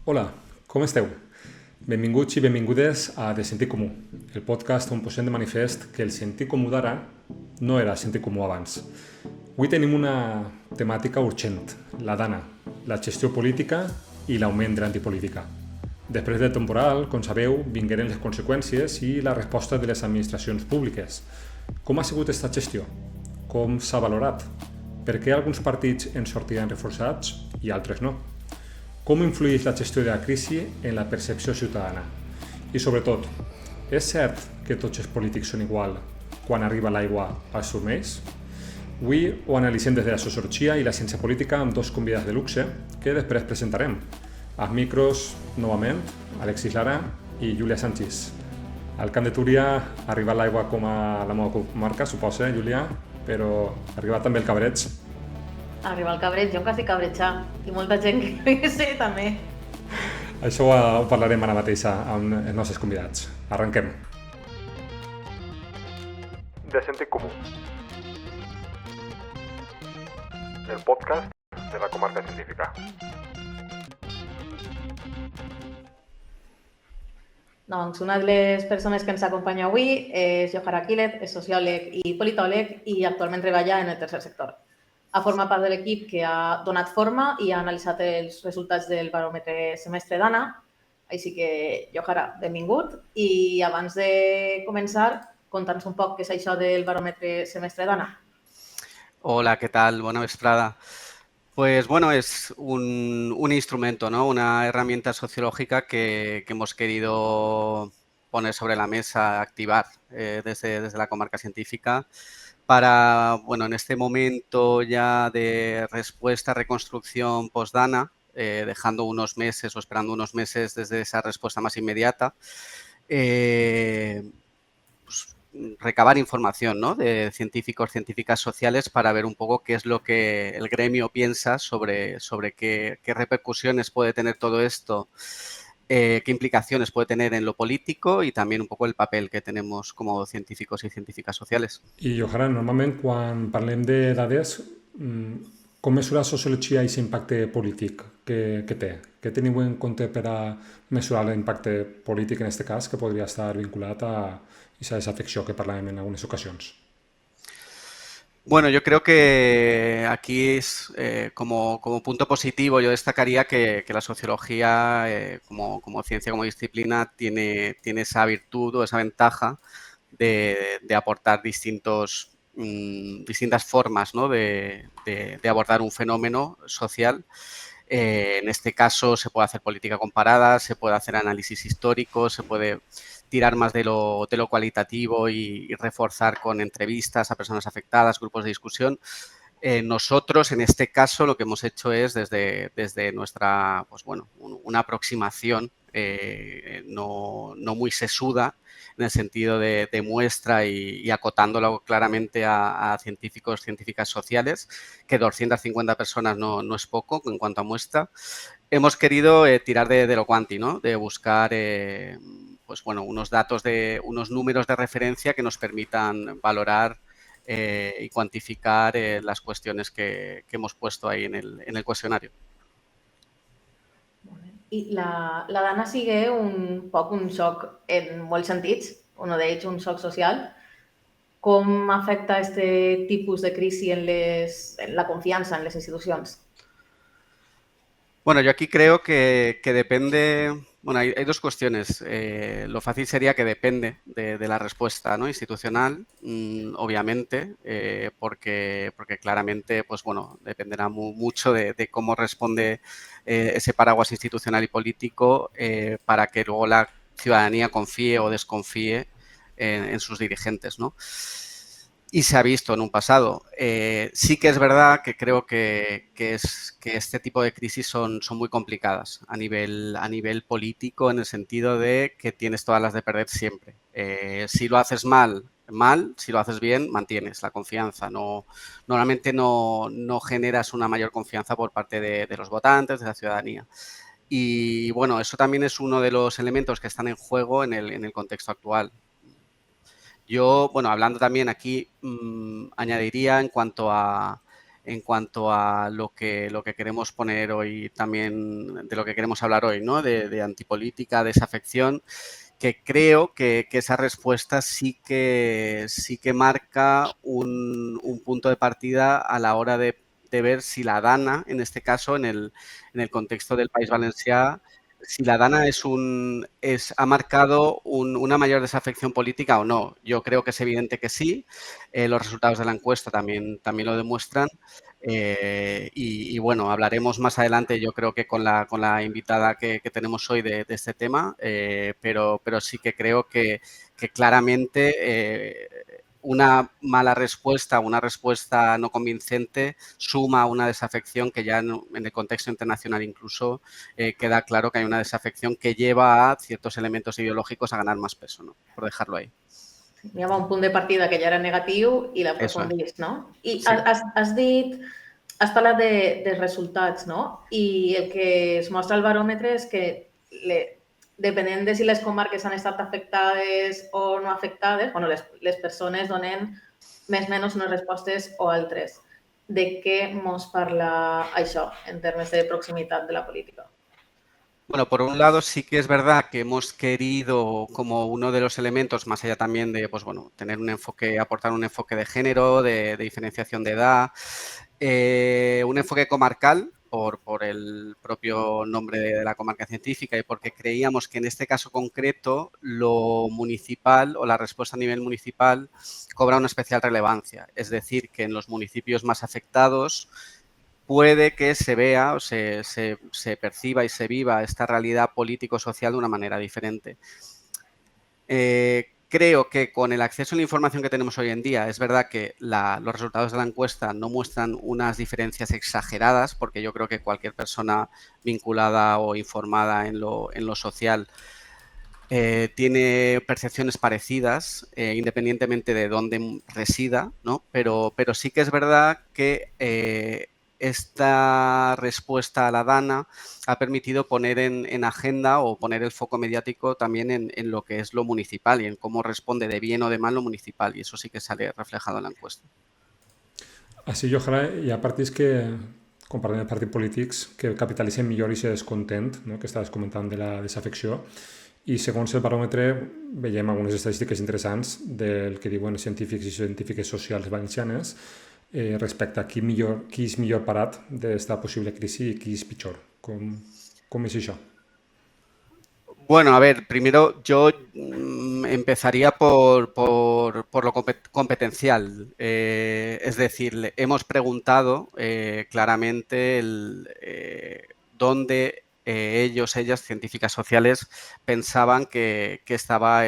Hola, com esteu? Benvinguts i benvingudes a De Sentit Comú, el podcast on posem de manifest que el sentit comú d'ara no era sentit comú abans. Avui tenim una temàtica urgent, la dana, la gestió política i l'augment de l'antipolítica. Després del temporal, com sabeu, vingueren les conseqüències i la resposta de les administracions públiques. Com ha sigut aquesta gestió? Com s'ha valorat? Per què alguns partits en sortiran reforçats i altres no? Com influeix la gestió de la crisi en la percepció ciutadana? I sobretot, és cert que tots els polítics són igual quan arriba l'aigua als turmells? Avui ho analitzem des de la sociologia i la ciència política amb dos convidats de luxe que després presentarem. Als micros, novament, Alexis Lara i Júlia Sanchis. Al Camp de Túria ha arribat l'aigua com a la meva comarca, suposa, Júlia, però ha arribat també el cabreig. Arriba el cabreig, jo em quasi cabretjar, i molta gent que sé també. Això ho parlarem ara mateix amb els nostres convidats. Arrenquem. De sentit comú. El podcast de la comarca científica. Doncs una de les persones que ens acompanya avui és Johara Quílez, és sociòleg i politòleg i actualment treballa en el tercer sector. Ha format part de l'equip que ha donat forma i ha analitzat els resultats del baròmetre semestre d'Anna. Així que, Johara, benvingut. I abans de començar, conta'ns un poc què és això del baròmetre semestre d'Anna. Hola, ¿qué tal? Buena vesprada. Pues bueno, es un instrumento, ¿no? Una herramienta sociológica que hemos querido poner sobre la mesa, activar desde la comarca científica para, bueno, en este momento ya de respuesta, reconstrucción post-Dana, dejando unos meses o esperando unos meses desde esa respuesta más inmediata, pues, recabar información, ¿no? De científicos, científicas sociales para ver un poco qué es lo que el gremio piensa sobre qué repercusiones puede tener todo esto, qué implicaciones puede tener en lo político y también un poco el papel que tenemos como científicos y científicas sociales. I, Johara, normalment quan parlem de dades, com mesura la sociologia aquest impacte polític que té? Què teniu en compte per a mesurar l'impacte polític en aquest cas, que podria estar vinculat a aquesta desafecció que parlàvem en algunes ocasions? Bueno, yo creo que aquí es como punto positivo, yo destacaría que la sociología como ciencia, como disciplina, tiene esa virtud o esa ventaja de aportar distintas formas, ¿no? de abordar un fenómeno social. En este caso se puede hacer política comparada, se puede hacer análisis histórico, se puede tirar más de lo cualitativo y reforzar con entrevistas a personas afectadas, grupos de discusión. Nosotros, en este caso, lo que hemos hecho es desde nuestra, pues bueno, una aproximación no muy sesuda, en el sentido de muestra y acotándolo claramente a científicos, científicas sociales, que 250 personas no es poco en cuanto a muestra. Hemos querido tirar de lo cuanti, ¿no? De buscar pues bueno, unos datos, unos números de referencia que nos permitan valorar y cuantificar las cuestiones que hemos puesto ahí en el cuestionario. I la Dana sigue un poc un xoc en molts sentits, un d'ells un xoc social. Com afecta aquest tipus de crisi en la confiança en les institucions? Bueno, yo aquí creo que depende, bueno, hay dos cuestiones. Lo fácil sería que depende de la respuesta, ¿no? Institucional, obviamente, porque claramente, pues bueno, dependerá mucho de cómo responde ese paraguas institucional y político para que luego la ciudadanía confíe o desconfíe en sus dirigentes, ¿no? Y se ha visto en un pasado. Sí que es verdad que creo que este tipo de crisis son muy complicadas a nivel político, en el sentido de que tienes todas las de perder siempre. Si lo haces mal, si lo haces bien, mantienes la confianza. Normalmente no generas una mayor confianza por parte de los votantes, de la ciudadanía. Y bueno, eso también es uno de los elementos que están en juego en el contexto actual. Yo, bueno, hablando también aquí, añadiría en cuanto a en cuanto a lo que queremos poner hoy también, de lo que queremos hablar hoy, ¿no? De antipolítica, desafección, que creo que esa respuesta sí que marca un punto de partida a la hora de ver si la Dana, en este caso, en el contexto del País Valencià, si la Dana ha marcado una mayor desafección política o no. Yo creo que es evidente que sí. Los resultados de la encuesta también lo demuestran. Bueno, hablaremos más adelante, yo creo que con la invitada que tenemos hoy de este tema, pero sí que creo que claramente una mala respuesta, una respuesta no convincente, suma a una desafección que ya en el contexto internacional incluso queda claro que hay una desafección que lleva a ciertos elementos ideològics a ganar más peso, ¿no? Por dejarlo ahí. Hi ha un punt de partida que ja era negatiu i l'aprofundís, no? I Sí. has parlat de resultats, no? I el que es mostra al baròmetre és que depenent de si les comarques han estat afectades o no afectades, bueno, les persones donen més o menys unes respostes o altres. De què mos parla això en termes de proximitat de la política? Bueno, por un lado sí que es verdad que hemos querido como uno de los elementos, más allá también de, pues bueno, tener un enfoque, aportar un enfoque de género, de diferenciación de edad, un enfoque comarcal por el propio nombre de la comarca científica y porque creíamos que en este caso concreto lo municipal o la respuesta a nivel municipal cobra una especial relevancia. Es decir, que en los municipios más afectados puede que se vea o se perciba y se viva esta realidad político-social de una manera diferente. Creo que con el acceso a la información que tenemos hoy en día, es verdad que los resultados de la encuesta no muestran unas diferencias exageradas, porque yo creo que cualquier persona vinculada o informada en lo social tiene percepciones parecidas, independientemente de dónde resida, ¿no? Pero sí que es verdad que esta respuesta a la Dana ha permitido poner en agenda o poner el foco mediático también en lo que es lo municipal y en cómo responde de bien o de mal lo municipal, y eso sí que sale reflejado en la encuesta. Així, ojalà hi ha partits que, comparant els partits polítics, que capitalitzen millor i se descontent, no? Que estaves comentant de la desafecció, i segons el baròmetre veiem algunes estadístiques interessants del que diuen científics i científiques socials valencianes respecte a qui és millor parat d'esta possible crisi i qui és pitjor. Com és això? Bueno, a ver, primero yo empezaría por lo competencial. Es decir, hemos preguntado claramente dónde ellas, científicas sociales, pensaban que estaba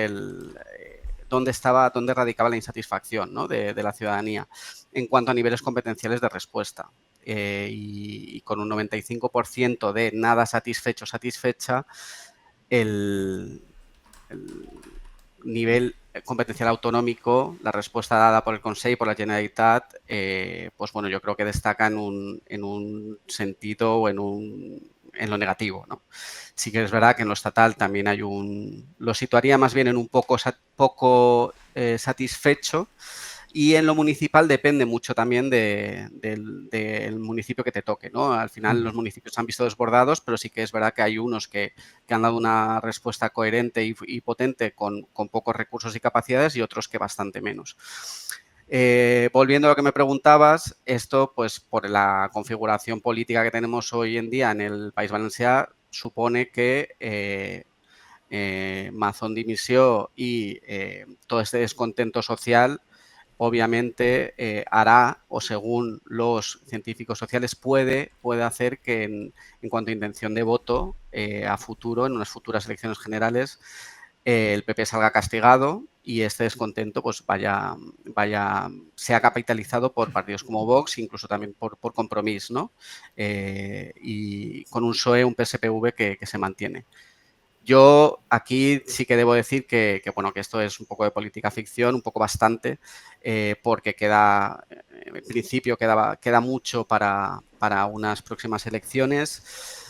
dónde radicaba la insatisfacción, ¿no? de la ciudadanía en cuanto a niveles competenciales de respuesta. Y con un 95% de nada satisfecho, satisfecha, el nivel competencial autonómico, la respuesta dada por el Consell, por la Generalitat, pues bueno, yo creo que destaca en un sentido o en lo negativo, ¿no? Sí que es verdad que en lo estatal también hay lo situaría más bien en un poco satisfecho, y en lo municipal depende mucho también del municipio que te toque, ¿no? Al final los municipios se han visto desbordados, pero sí que es verdad que hay unos que han dado una respuesta coherente y potente con pocos recursos y capacidades, y otros que bastante menos. Volviendo a lo que me preguntabas, esto pues por la configuración política que tenemos hoy en día en el País Valencià supone que Mazón dimisión y todo este descontento social obviamente hará, o según los científicos sociales, puede hacer que en cuanto a intención de voto a futuro, en unas futuras elecciones generales, el PP salga castigado y este descontento pues sea capitalizado por partidos como Vox, incluso también por Compromís, ¿no? Y con un PSOE, un PSPV que se mantiene. Yo aquí sí que debo decir que esto es un poco de política ficción, un poco bastante, porque en principio queda mucho para unas próximas elecciones.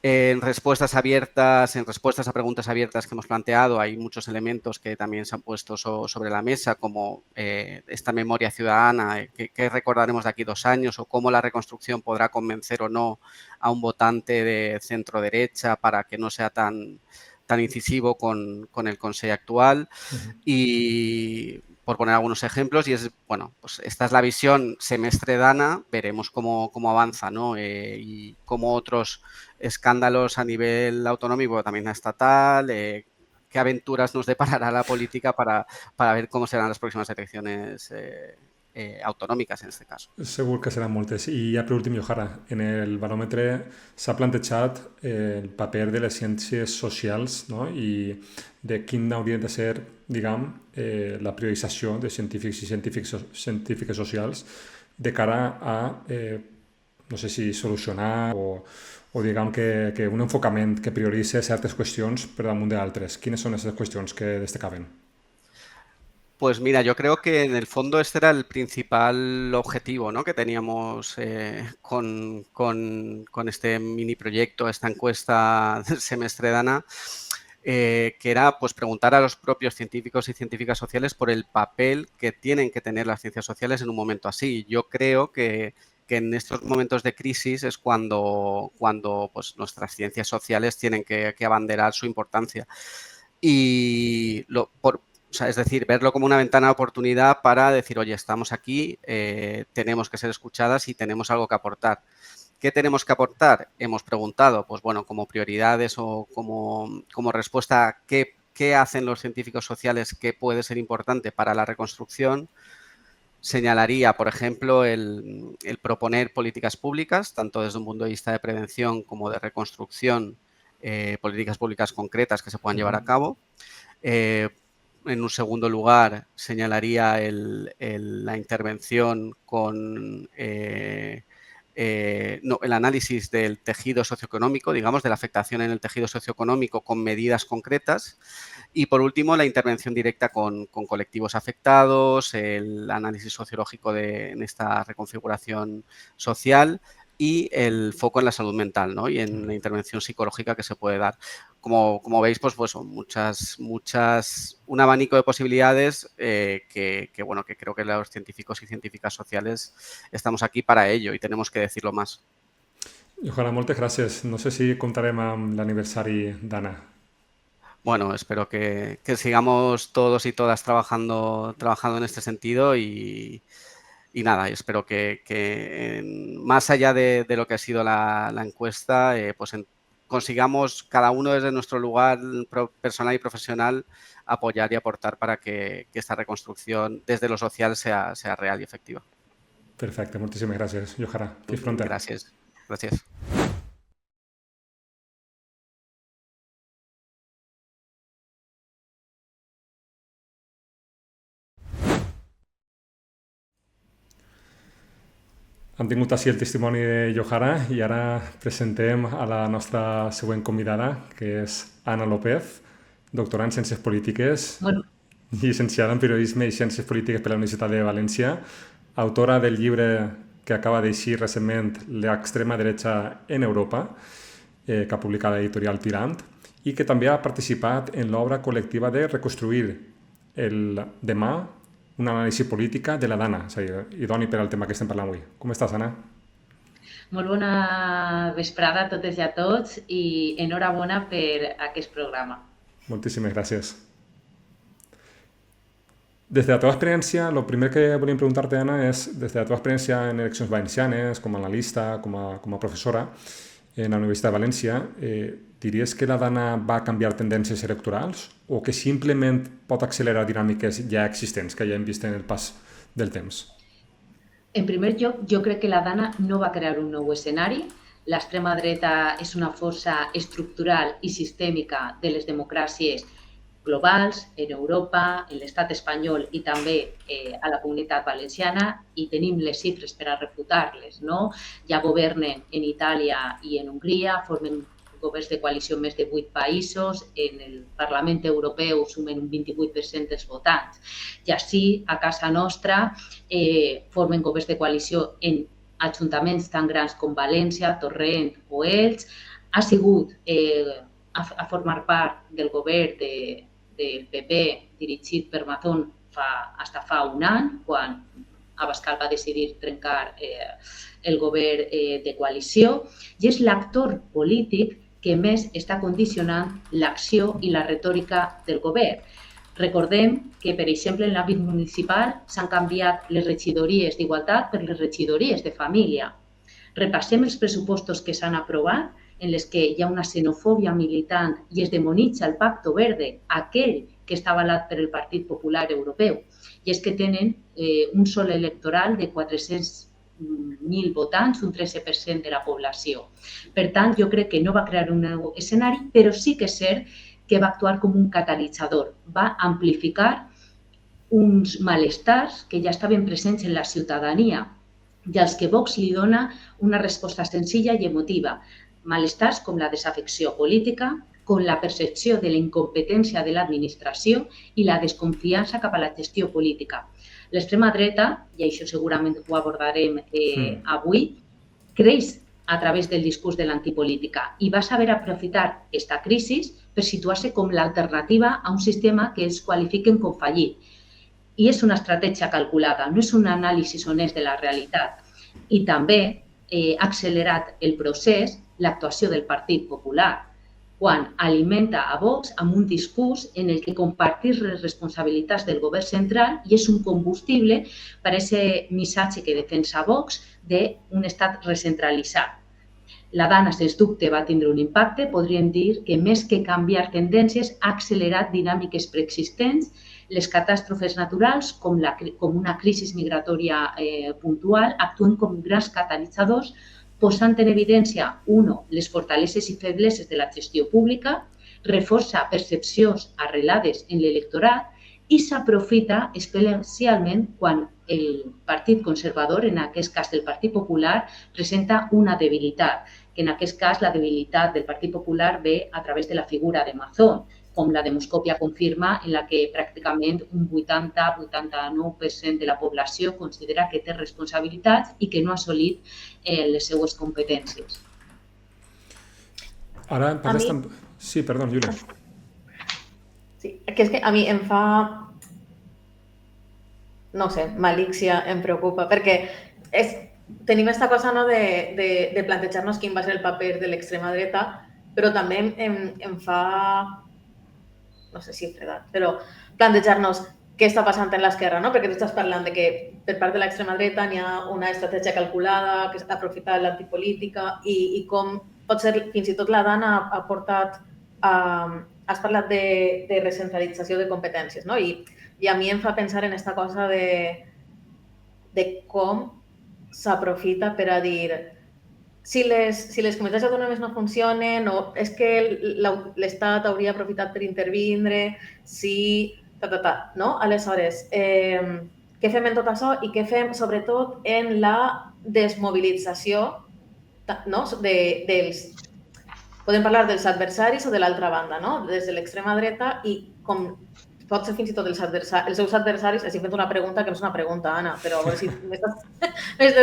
En respuestas abiertas, en respuestas a preguntas abiertas que hemos planteado, hay muchos elementos que también se han puesto sobre la mesa, como esta memoria ciudadana, ¿qué recordaremos de aquí 2 años? O cómo la reconstrucción podrá convencer o no a un votante de centro-derecha para que no sea tan incisivo con el Consell actual. Y por poner algunos ejemplos, y es, bueno, pues esta es la visión semestre dana, veremos cómo avanza, ¿no? Y cómo otros escándalos a nivel autonómico, también estatal, qué aventuras nos deparará la política para ver cómo serán las próximas elecciones autonòmiques, en aquest cas. Segur que seran moltes. I ja per últim, Johara, en el baròmetre s'ha plantejat el paper de les ciències socials, no? I de quin hauria de ser, diguem, la priorització de científics i científiques socials de cara a, no sé si solucionar o diguem que un enfocament que prioritza certes qüestions per damunt d'altres. Quines són aquestes qüestions que destacaven? Pues mira, yo creo que en el fondo este era el principal objetivo, ¿no?, que teníamos con este mini proyecto, esta encuesta semestre dana, que era pues preguntar a los propios científicos y científicas sociales por el papel que tienen que tener las ciencias sociales en un momento así. Yo creo que en estos momentos de crisis es cuando pues, nuestras ciencias sociales tienen que abanderar su importancia. Y o sea, es decir, verlo como una ventana de oportunidad para decir, oye, estamos aquí, tenemos que ser escuchadas y tenemos algo que aportar. ¿Qué tenemos que aportar? Hemos preguntado, pues bueno, como prioridades o como respuesta a qué hacen los científicos sociales que puede ser importante para la reconstrucción. Señalaría, por ejemplo, el proponer políticas públicas, tanto desde un punto de vista de prevención como de reconstrucción, políticas públicas concretas que se puedan llevar a cabo. En un segundo lugar, señalaría la intervención con el análisis del tejido socioeconómico, digamos, de la afectación en el tejido socioeconómico con medidas concretas. Y, por último, la intervención directa con colectivos afectados, el análisis sociológico en esta reconfiguración social y el foco en la salud mental, ¿no?, y en la intervención psicológica que se puede dar. Como veis, pues son un abanico de posibilidades que creo que los científicos y científicas sociales estamos aquí para ello y tenemos que decirlo más. Johara, moltes gràcies. No sé si comptarem amb l'aniversari d'Anna. Bueno, espero que sigamos todos y todas trabajando en este sentido y nada, espero que más allá de lo que ha sido la encuesta, pues consigamos cada uno desde nuestro lugar personal y profesional apoyar y aportar para que esta reconstrucción desde lo social sea real y efectiva. Perfecte, moltíssimes gràcies, Johara. Fins pronto. Gràcies. Hem tingut així el testimoni de Johara i ara presentem a la nostra següent convidada, que és Anna López, doctora en Ciències Polítiques, llicenciada en Periodisme i Ciències Polítiques per la Universitat de València, autora del llibre que acaba d'eixir recentment L'extrema derecha en Europa, que ha publicat l'editorial Tirant, i que també ha participat en l'obra col·lectiva de Reconstruir el demà, una anàlisi política de la Dana, és a dir, idoni per al tema que estem parlant avui. Com estàs, Anna? Molt bona vesprada a totes i a tots i enhorabona per aquest programa. Moltíssimes gràcies. Des de la teva experiència, el primer que volíem preguntar-te, Anna, és, des de la teva experiència en eleccions valencianes, com a analista, com a professora en la Universitat de València, diries que la Dana va canviar tendències electorals o que simplement pot accelerar dinàmiques ja existents que ja hem vist en el pas del temps? En primer lloc, jo crec que la Dana no va crear un nou escenari. L'extrema dreta és una força estructural i sistèmica de les democràcies globals, en Europa, en l'estat espanyol i també a la comunitat valenciana, i tenim les xifres per a refutar-les, no? Ja governen en Itàlia i en Hongria, formen governs de coalició en més de 8 països, en el Parlament Europeu sumen un 28% dels votants. I així, a casa nostra, formen governs de coalició en ajuntaments tan grans com València, Torrent o Elx, ha sigut a formar part del govern del PP dirigit per Mazón fins fa un any, quan Abascal va decidir trencar el govern de coalició, i és l'actor polític que més està condicionant l'acció i la retòrica del govern. Recordem que, per exemple, en l'àmbit municipal s'han canviat les regidories d'Igualtat per les regidories de Família. Repassem els pressupostos que s'han aprovat, en les que hi ha una xenofòbia militant i es demonitza el Pacto Verde, aquell que està avalat per el Partit Popular Europeu. I és que tenen un sol electoral de 400.000 votants, un 13% de la població. Per tant, jo crec que no va crear un nou escenari, però sí que és cert que va actuar com un catalitzador, va amplificar uns malestars que ja estaven presents en la ciutadania i als que Vox li dona una resposta senzilla i emotiva. Malestars com la desafecció política, com la percepció de la incompetència de l'administració i la desconfiança cap a la gestió política. L'extrema dreta, i això segurament ho abordarem avui, creix a través del discurs de l'antipolítica i va saber aprofitar aquesta crisi per situar-se com l'alternativa a un sistema que ells qualifiquen com fallit. I és una estratègia calculada, no és un anàlisi honest de la realitat. I també ha accelerat el procés l'actuació del Partit Popular, quan alimenta a Vox amb un discurs en el que compartir les responsabilitats del govern central i és un combustible per a aquest missatge que defensa Vox d'un estat recentralitzat. La Dana, sens dubte, va tindre un impacte. Podríem dir que més que canviar tendències ha accelerat dinàmiques preexistents. Les catàstrofes naturals, com una crisi migratòria puntual, actuen com grans catalitzadors, posant en evidència, les fortaleses i febleses de la gestió pública, reforça percepcions arrelades en l'electorat i s'aprofita especialment quan el Partit Conservador, en aquest cas del Partit Popular, presenta una debilitat, que en aquest cas la debilitat del Partit Popular ve a través de la figura de Mazón, com la demoscòpia confirma, en la que pràcticament un 80-89% de la població considera que té responsabilitats i que no ha assolit les seues competències. Ara parles també... Sí, perdó, Júlia. Sí, que és que a mi em fa... No sé, malícia em preocupa, perquè tenim aquesta cosa de plantejar-nos quin va ser el paper de l'extrema dreta, però també em fa... no sé si fredat, però plantejar-nos què està passant en l'esquerra, no? Perquè tu estàs parlant de que per part de l'extrema dreta hi ha una estratègia calculada, que s'ha aprofitat l'antipolítica i com pot ser, fins i tot la Dana ha portat, has parlat de recentralització de competències, no? I a mi em fa pensar en aquesta cosa de com s'aprofita per a dir si les comunitats autònomes no funcionen o és que l'Estat hauria aprofitat per intervindre, si... no? Aleshores, què fem en tot això i què fem sobretot en la desmobilització, no? Podem parlar dels adversaris o de l'altra banda, no? Des de l'extrema dreta i com pot ser fins i tot els seus adversaris, els he fet una pregunta que no és una pregunta, Anna, però a veure si m'estàs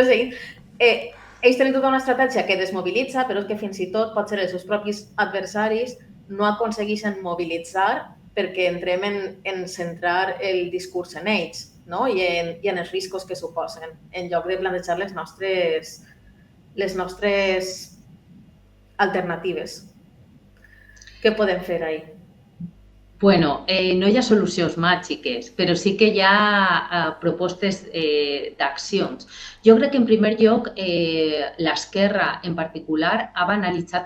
seguint. Ells tenen tota una estratègia que desmobilitza, però és que fins i tot pot ser els seus propis adversaris no aconsegueixen mobilitzar perquè entrem en centrar el discurs en ells, no? I en els riscos que suposen, en lloc de plantejar les nostres alternatives. Què podem fer ahí? Bueno, no hi ha solucions màgiques, però sí que hi ha propostes d'accions. Jo crec que, en primer lloc, l'esquerra en particular ha banalitzat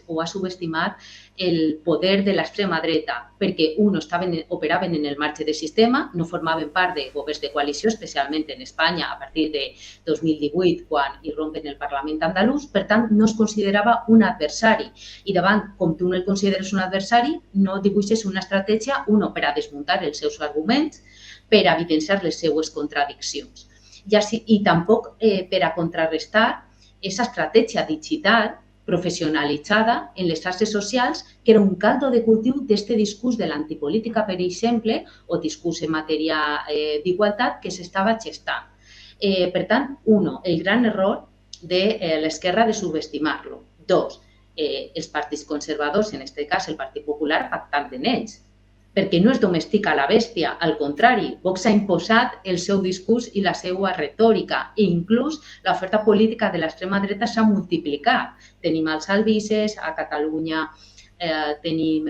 o ha subestimat el poder de l'extrema dreta, perquè, operaven en el marge de sistema, no formaven part de governs de coalició, especialment en Espanya, a partir de 2018, quan irrompen el Parlament andalús, per tant, no es considerava un adversari. I davant, com tu no el consideres un adversari, no dibuixes una estratègia, per a desmuntar els seus arguments, per a evidenciar les seues contradiccions. I tampoc per a contrarrestar aquesta estratègia digital professionalitzada en les xarxes socials, que era un caldo de cultiu d'aquest discurs de l'antipolítica, per exemple, o discurs en matèria d'igualtat que s'estava gestant. Per tant, el gran error de l'esquerra de subestimar-lo. 2, els partits conservadors, en aquest cas el Partit Popular, pactant en ells. Perquè no es domestica la bèstia, al contrari, Vox ha imposat el seu discurs i la seva retòrica i inclús l'oferta política de l'extrema dreta s'ha multiplicat. Tenim els albises, a Catalunya tenim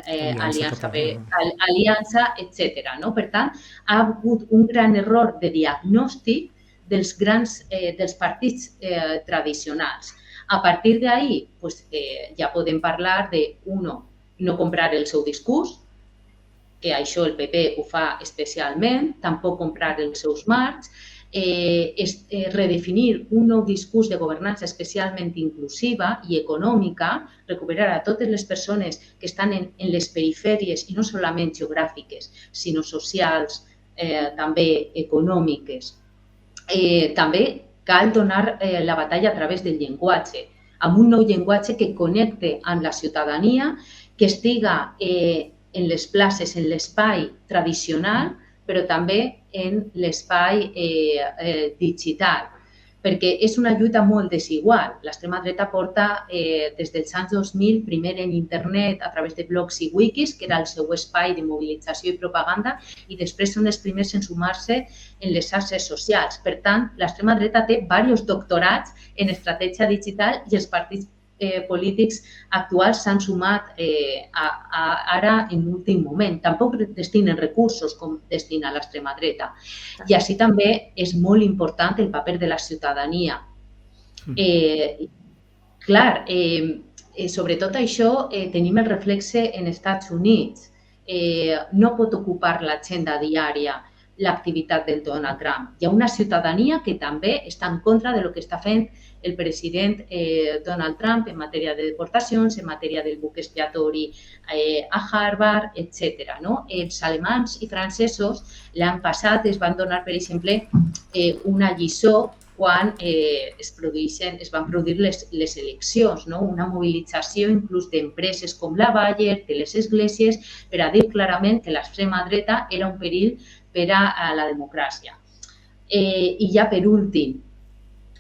Aliança, etc. Per tant, ha hagut un gran error de diagnòstic dels partits tradicionals. A partir d'ahí, ja podem parlar de, no comprar el seu discurs, que això el PP ho fa especialment, tampoc comprar els seus marcs, redefinir un nou discurs de governança especialment inclusiva i econòmica, recuperar a totes les persones que estan en les perifèries i no solament geogràfiques, sinó socials, també econòmiques. També cal donar la batalla a través del llenguatge, amb un nou llenguatge que connecte amb la ciutadania, que estiga en les places, en l'espai tradicional, però també en l'espai digital, perquè és una lluita molt desigual. L'extrema dreta porta des dels anys 2000, primer en internet a través de blogs i wikis, que era el seu espai de mobilització i propaganda, i després són els primers en sumar-se en les xarxes socials. Per tant, l'extrema dreta té diversos doctorats en estratègia digital i els partits polítics actuals s'han sumat ara en últim moment. Tampoc destinen recursos com destina l'extrema dreta. I així també és molt important el paper de la ciutadania. Clar, sobretot això tenim el reflexe en Estats Units. No pot ocupar l'agenda diària l'activitat del Donald Trump. Hi ha una ciutadania que també està en contra de lo que està fent el president Donald Trump en matèria de deportacions, en matèria del buc expiatori a Harvard, etc. Els alemanys i francesos l'any passat es van donar, per exemple, una lliçó quan es van produir les eleccions, una mobilització inclús d'empreses com la Bayer, de les esglésies, per a dir clarament que l'extrema dreta era un perill per a la democràcia. I ja per últim,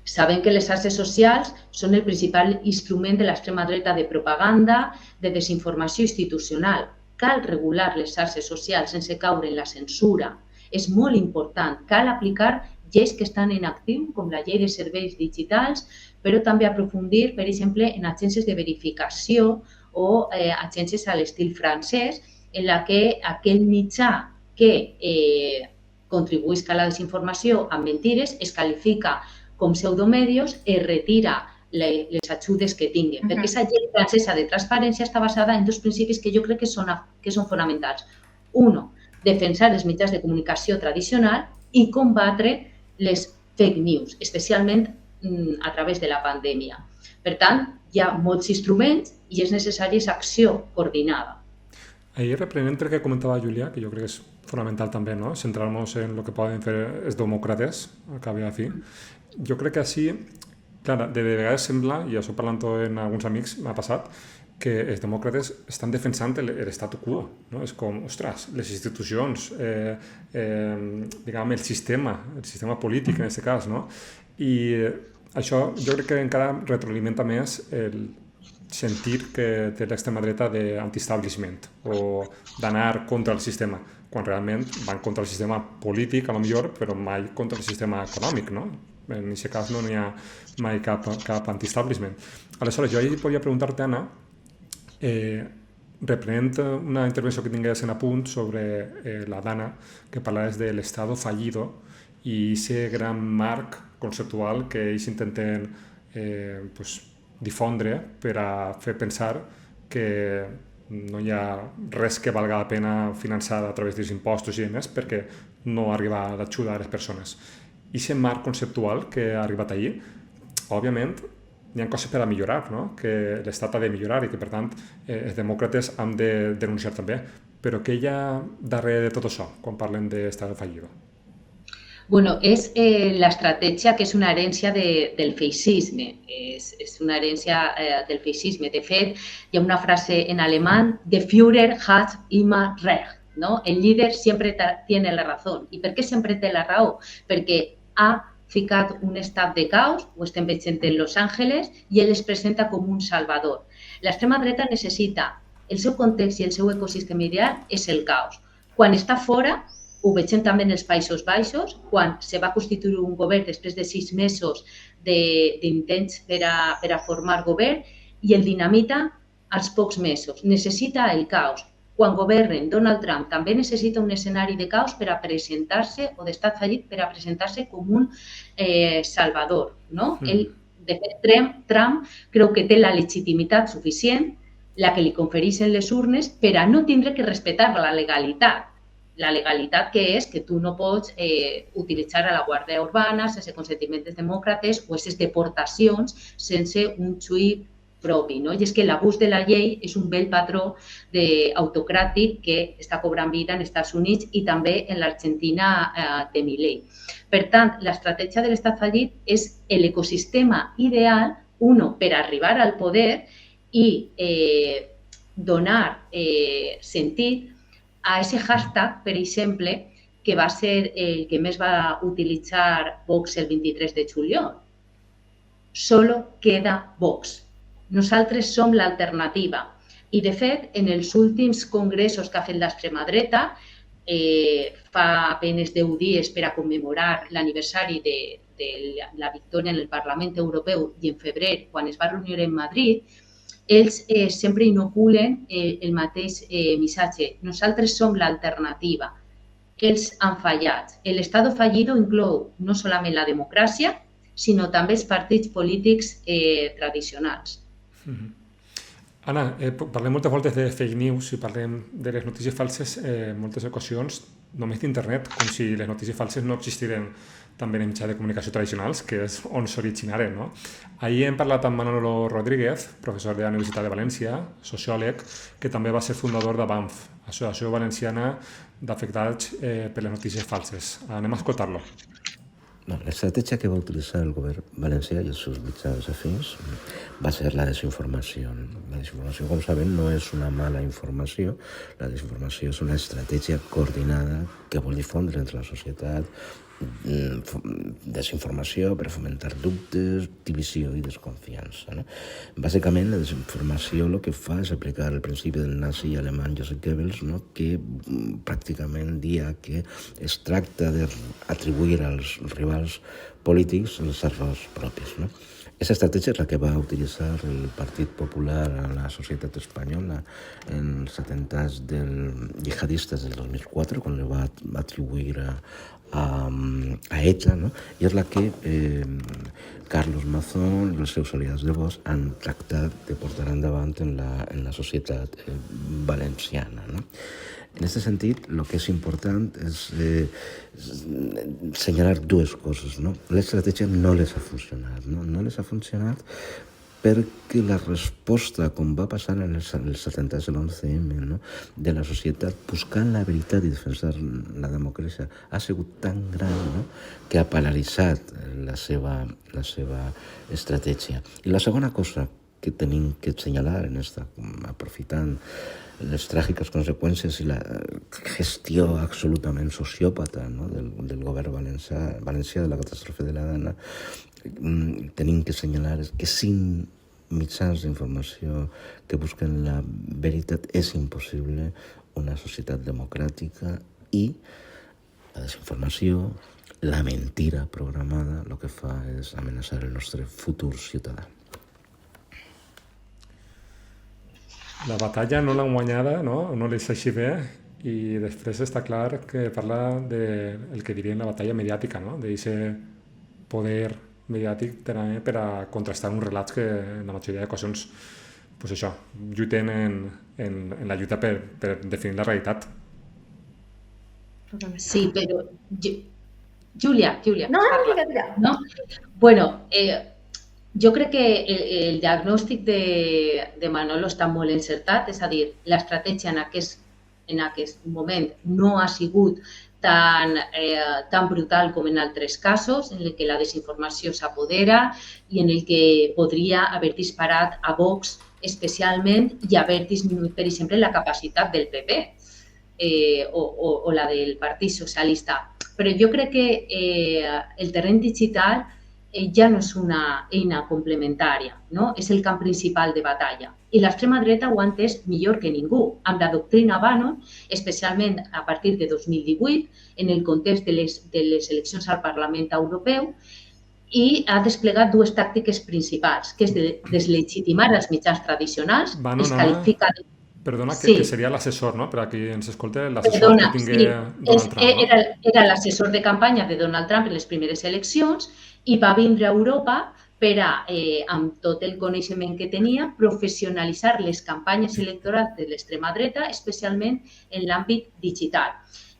sabem que les xarxes socials són el principal instrument de l'extrema dreta de propaganda, de desinformació institucional. Cal regular les xarxes socials sense caure en la censura. És molt important. Cal aplicar lleis que estan en actiu, com la llei de serveis digitals, però també aprofundir, per exemple, en agències de verificació o agències a l'estil francès, en la que aquell mitjà que contribuïsca a la desinformació amb mentides es qualifica com pseudomedios, es retira les ajudes que tinguen. Perquè aquesta llei francesa de transparència està basada en dos principis que jo crec que són fonamentals. Un, defensar els mitjans de comunicació tradicional i combatre les fake news, especialment a través de la pandèmia. Per tant, hi ha molts instruments i és necessària acció coordinada. Ahí reprenent el que comentava Julia, que jo crec que és fonamental també, ¿no? Centrar-nos en lo que poden fer els demòcrates, al cap i a la fi. Jo crec que així, clar, de vegades sembla, i això parlant amb alguns amics m'ha passat, que els demòcrates estan defensant l'statu quo, no? És com, ostres, les institucions, diguem, el sistema polític en aquest cas, no? I això jo crec que encara retroalimenta més el sentir que té l'extrema dreta d'anti-establishment o d'anar contra el sistema, quan realment van contra el sistema polític, a lo millor, però mai contra el sistema econòmic, no? En aquest cas no hi ha mai cap anti-establishment. Aleshores, jo volia preguntar-te, Anna, reprenent una intervenció que tingués en apunt sobre la Dana, que parlaves de l'estado fallido i aquest gran marc conceptual que ells intenten difondre per a fer pensar que no hi ha res que valga la pena finançar a través dels impostos i demés perquè no arriba l'ajuda a les persones. I aquest marc conceptual que ha arribat ahir, òbviament, hi ha coses per a millorar, no? Que l'Estat ha de millorar i que, per tant, els demòcrates han de denunciar també. Però què hi ha darrere de tot això quan parlen d'estat fallido? Bueno, és l'estratègia que és una herència del feixisme. És una herència del feixisme. De fet, hi ha una frase en alemán, der Führer hat immer recht, ¿no? El líder siempre tiene la razón. ¿Y per què sempre té la raó? Perquè ha ficat un estat de caos, ho estem veient en Los Angeles, i ell es presenta com un salvador. L'extrema dreta necessita el seu context i el seu ecosistema ideal és el caos. Quan està fora, ho veiem també en els Països Baixos, quan se va constituir un govern després de 6 mesos d'intents per a formar govern, i el dinamita als pocs mesos. Necessita el caos. Quan governen Donald Trump també necessita un escenari de caos per a presentar-se, o d'estat fallit, per a presentar-se com un salvador. De fet, Trump creu que té la legitimitat suficient, la que li confereixen les urnes, per a no tindre que respectar la legalitat. La legalitat que és que tu no pots utilitzar a la Guàrdia Urbana sense consentiment dels demòcrates o aquestes deportacions sense un xuip propi. I és que l'abús de la llei és un vell patró autocràtic que està cobrant vida en Estats Units i també en l'Argentina de Milei. Per tant, l'estratègia de l'estat fallit és l'ecosistema ideal, per arribar al poder i donar sentit a aquest hashtag, per exemple, que va ser el que més va utilitzar Vox el 23 de juliol. Solo queda Vox. Nosaltres som l'alternativa. I, de fet, en els últims congressos que ha fet l'extrema dreta, fa apenas 10 dies per a commemorar l'aniversari de la victòria en el Parlament Europeu i en febrer, quan es va reunir en Madrid, ells sempre inoculen el mateix missatge. Nosaltres som l'alternativa. Ells han fallat. L'Estado fallido inclou no solament la democràcia, sinó també els partits polítics tradicionals. Anna, parlem moltes voltes de fake news i parlem de les notícies falses en moltes ocasions només d'internet, com si les notícies falses no existiren també en mitjans de comunicació tradicionals, que és on s'originaren. Ahir hem parlat amb Manolo Rodríguez, professor de la Universitat de València, sociòleg, que també va ser fundador de BANF, Associació Valenciana d'Afectats per les Notícies Falses. Anem a escoltar-lo. L'estratègia que va utilitzar el govern valencià i els seus mitjans afins va ser la desinformació. La desinformació, com sabem, no és una mala informació. La desinformació és una estratègia coordinada que vol difondre entre la societat desinformació per fomentar dubtes, divisió i desconfiança. Bàsicament, la desinformació el que fa és aplicar el principi del nazi alemany Joseph Goebbels, que pràcticament dia que es tracta d'atribuir als rivals polítics els errors propis. Aquesta estratègia és la que va utilitzar el Partit Popular a la societat espanyola en els atemptats jihadistes del 2004, quan li va atribuir a ETA, i és la que Carlos Mazón i els seus aliats de Vox han tractat de portar endavant en la societat valenciana. En aquest sentit, el que és important és assenyalar dues coses. L'estratègia no les ha funcionat. No les ha funcionat perquè la resposta, com va passar en els atemptats de l'11M, de la societat buscant la veritat i defensar la democràcia, ha sigut tan gran que ha paralitzat la seva estratègia. I la segona cosa que tenim que assenyalar, aprofitant les tràgiques conseqüències i la gestió absolutament sociòpata del govern valencià de la catàstrofe de la Dana, tenim que assenyalar que sin mitjans d'informació que busquen la veritat és impossible una societat democràtica i la desinformació, la mentira programada, el que fa és amenaçar el nostre futur ciutadà. La batalla no l'han guanyada, no l'és així bé, i després està clar que parla del que dirien la batalla mediàtica, d'aquest poder mediàtic per a contrastar uns relats que en la majoria d'ocasions lluiten en la lluita per definir la realitat. Sí, però... Júlia, No, digue. Bueno, jo crec que el diagnòstic de Manolo està molt encertat, és a dir, l'estratègia en aquest moment no ha sigut tan brutal com en altres casos, en què la desinformació s'apodera i en el que podria haver disparat a Vox especialment i haver disminuït, per exemple, la capacitat del PP. o la del Partit Socialista. Però jo crec que el terreny digital ja no és una eina complementària, no? És el camp principal de batalla. I l'extrema dreta ho ha entès millor que ningú, amb la doctrina Bannon, especialment a partir de 2018, en el context de les eleccions al Parlament Europeu, i ha desplegat dues tàctiques principals, que és de deslegitimar els mitjans tradicionals, es qualifica de... Perdona, Sí. que seria l'assessor, no? Per a qui ens escolta, l'assessor que tingui Donald Trump, no? Era l'assessor de campanya de Donald Trump en les primeres eleccions i va vindre a Europa per a, amb tot el coneixement que tenia, professionalitzar les campanyes electorals de l'extrema dreta, especialment en l'àmbit digital.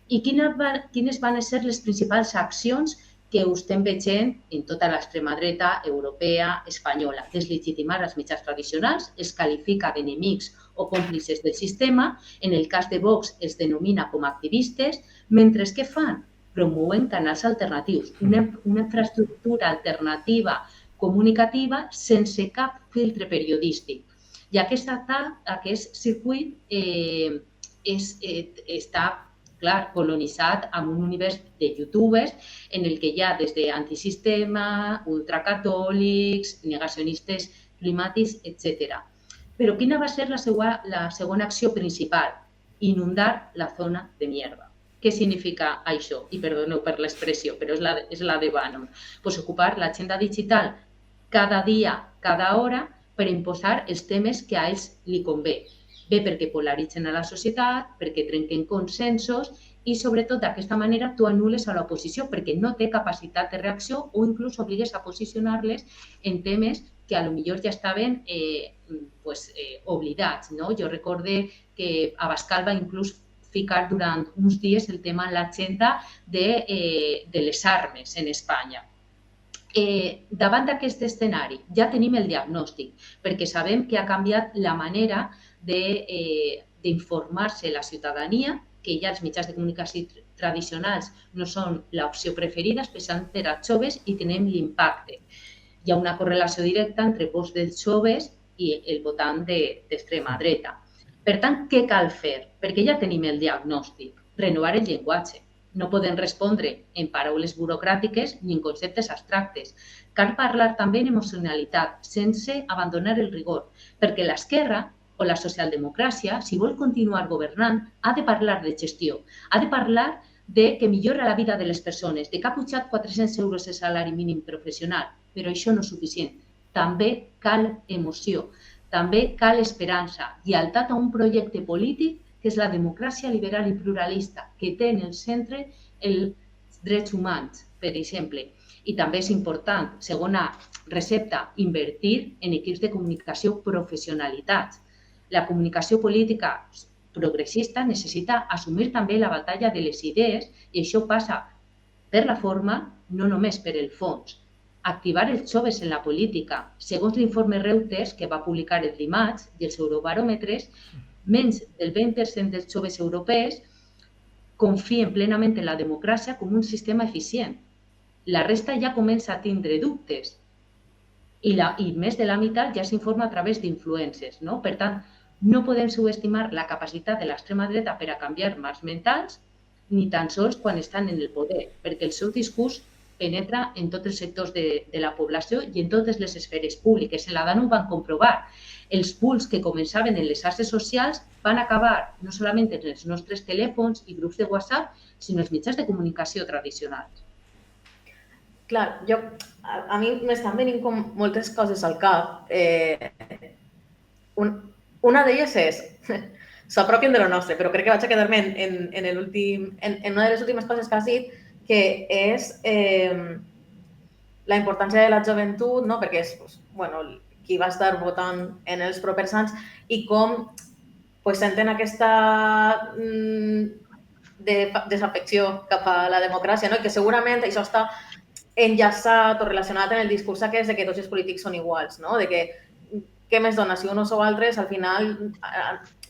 I quines van ser les principals accions que ho estem veient en tota l'extrema dreta europea, espanyola? Deslegitimar els mitjans tradicionals, es qualifica d'enemics o còmplices del sistema, en el cas de Vox es denomina com a activistes, mentre que fan? Promouen canals alternatius, una infraestructura alternativa comunicativa sense cap filtre periodístic. I aquest circuit està, clar, colonitzat amb un univers de youtubers en el que hi ha des d'antisistema, ultracatòlics, negacionistes climàtics, etc. Però quina va ser la segona acció principal? Inundar la zona de mierda. Què significa això? I perdoneu per l'expressió, però és la de Bannon. Pues ocupar l'agenda digital cada dia, cada hora, per imposar els temes que a ells li convé. Bé perquè polaritzen a la societat, perquè trenquen consensos i, sobretot, d'aquesta manera tu anules a l'oposició perquè no té capacitat de reacció o inclús obligues a posicionar-les en temes que potser ja estaven oblidats. Jo recorde que Abascal va inclús ficar durant uns dies el tema en l'agenda de les armes en Espanya. Davant d'aquest escenari ja tenim el diagnòstic, perquè sabem que ha canviat la manera d'informar-se la ciutadania, que ja els mitjans de comunicació tradicionals no són l'opció preferida, especialment per als joves, i tenim l'impacte. Hi ha una correlació directa entre vots dels joves i el votant d'extrema dreta. Per tant, què cal fer? Perquè ja tenim el diagnòstic. Renovar el llenguatge. No podem respondre en paraules burocràtiques ni en conceptes abstractes. Cal parlar també en emocionalitat, sense abandonar el rigor, perquè l'esquerra o la socialdemocràcia, si vol continuar governant, ha de parlar de gestió, ha de parlar de que millora la vida de les persones, de que ha pujat 400 euros el salari mínim professional, però això no és suficient. També cal emoció, també cal esperança, lleialtat a un projecte polític que és la democràcia liberal i pluralista, que té en el centre els drets humans, per exemple. I també és important, segona recepta, invertir en equips de comunicació professionalitats. La comunicació política progressista necessita assumir també la batalla de les idees i això passa per la forma, no només per el fons. Activar els joves en la política. Segons l'informe Reuters, que va publicar el dimarts, i els eurobaròmetres, menys del 20% dels joves europeus confien plenament en la democràcia com un sistema eficient. La resta ja comença a tindre dubtes i més de la meitat ja s'informa a través d'influències. Per tant, no podem subestimar la capacitat de l'extrema dreta per a canviar marcs mentals, ni tan sols quan estan en el poder, perquè el seu discurs penetra en tots els sectors de la població i en totes les esferes públiques. En la DANU ho van comprovar. Els bulls que començaven en les xarxes socials van acabar no solament en els nostres telèfons i grups de WhatsApp, sinó els mitjans de comunicació tradicionals. Clar, a mi m'estan venint com moltes coses al cap. Una d'elles és, s'apropien de lo nostre, però crec que vaig a quedar-me en una de les últimes coses que has dit, que és la importància de la joventut, perquè és qui va estar votant en els propers anys i com senten aquesta desafecció cap a la democràcia, i que segurament això està enllaçat o relacionat en el discurs aquest de que tots els polítics són iguals, de que què més dona, si uns o altres, al final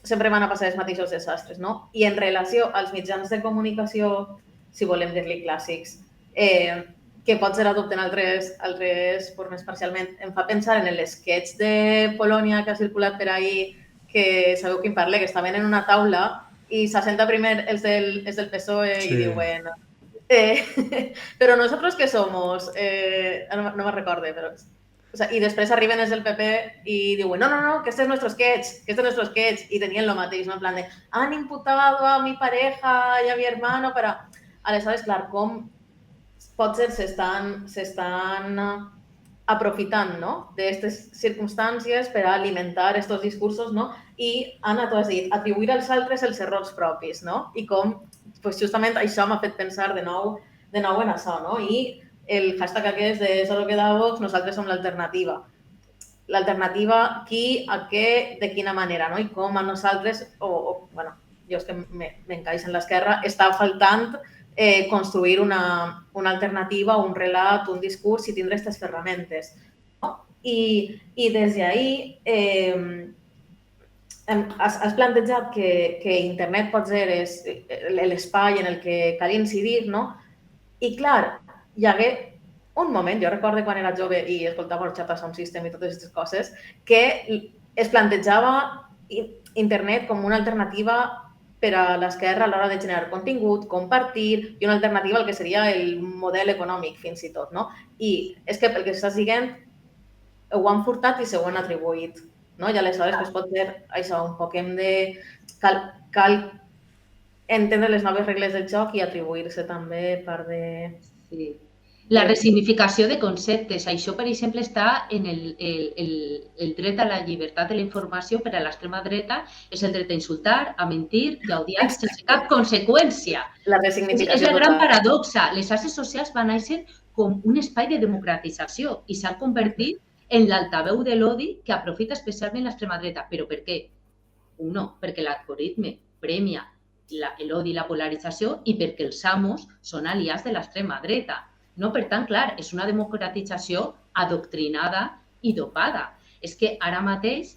sempre van a passar els mateixos desastres. I en relació als mitjans de comunicació, si volem dir-li clàssics, que potser adopten altres formes parcialment, em fa pensar en l'esquetx de Polònia que ha circulat per ahir, que sabeu quin parle, que estaven en una taula i s'assenta primer els del PSOE Sí. i diuen... però nosotros què somos? No me recorde, però... O sea, y después arriben els del PP y diuen, no, que este es nuestro sketch, y tenían lo mateix, ¿no? En plan de, han imputado a mi pareja y a mi hermano para... Aleshores, clar, com potser s'estan aprofitant, no?, d'aquestes circumstàncies per a alimentar aquests discursos, no? I, Anna, tu has dit, atribuir als altres els errors propis, no? I com, pues, justament això m'ha fet pensar de nou en això, no? I el hashtag aquest de solo queda Vox, nosaltres som l'alternativa. L'alternativa, qui, a què, de quina manera, no? I com a nosaltres, bueno, jo és que m'encaix en l'esquerra, està faltant construir una alternativa, un relat, un discurs i tindre aquestes ferramentes. I des d'ahí has plantejat que internet pot ser l'espai en el que cal incidir, no? I clar, hi hagué un moment, jo recordo quan era jove i escoltava Horchata Sound System i totes aquestes coses, que es plantejava internet com una alternativa per a l'esquerra a l'hora de generar contingut, compartir i una alternativa al que seria el model econòmic fins i tot, no? I és que pel que estàs dient ho han furtat i s'ho han atribuït, no? I aleshores pues, pot ser això, un poc hem de... Cal entendre les noves regles del joc i atribuir-se també part de... Sí. La resignificació de conceptes. Això, per exemple, està en el dret a la llibertat de la informació per a l'extrema dreta, és el dret a insultar, a mentir i a odiar sense cap conseqüència. La resignificació és la gran paradoxa. Les xarxes socials van néixer com un espai de democratització i s'han convertit en l'altaveu de l'odi que aprofita especialment l'extrema dreta. Però per què? Uno, perquè l'algoritme premia l'odi i la polarització i perquè els amos són aliats de l'extrema dreta. No, per tant, clar, és una democratització adoctrinada i dopada. És que ara mateix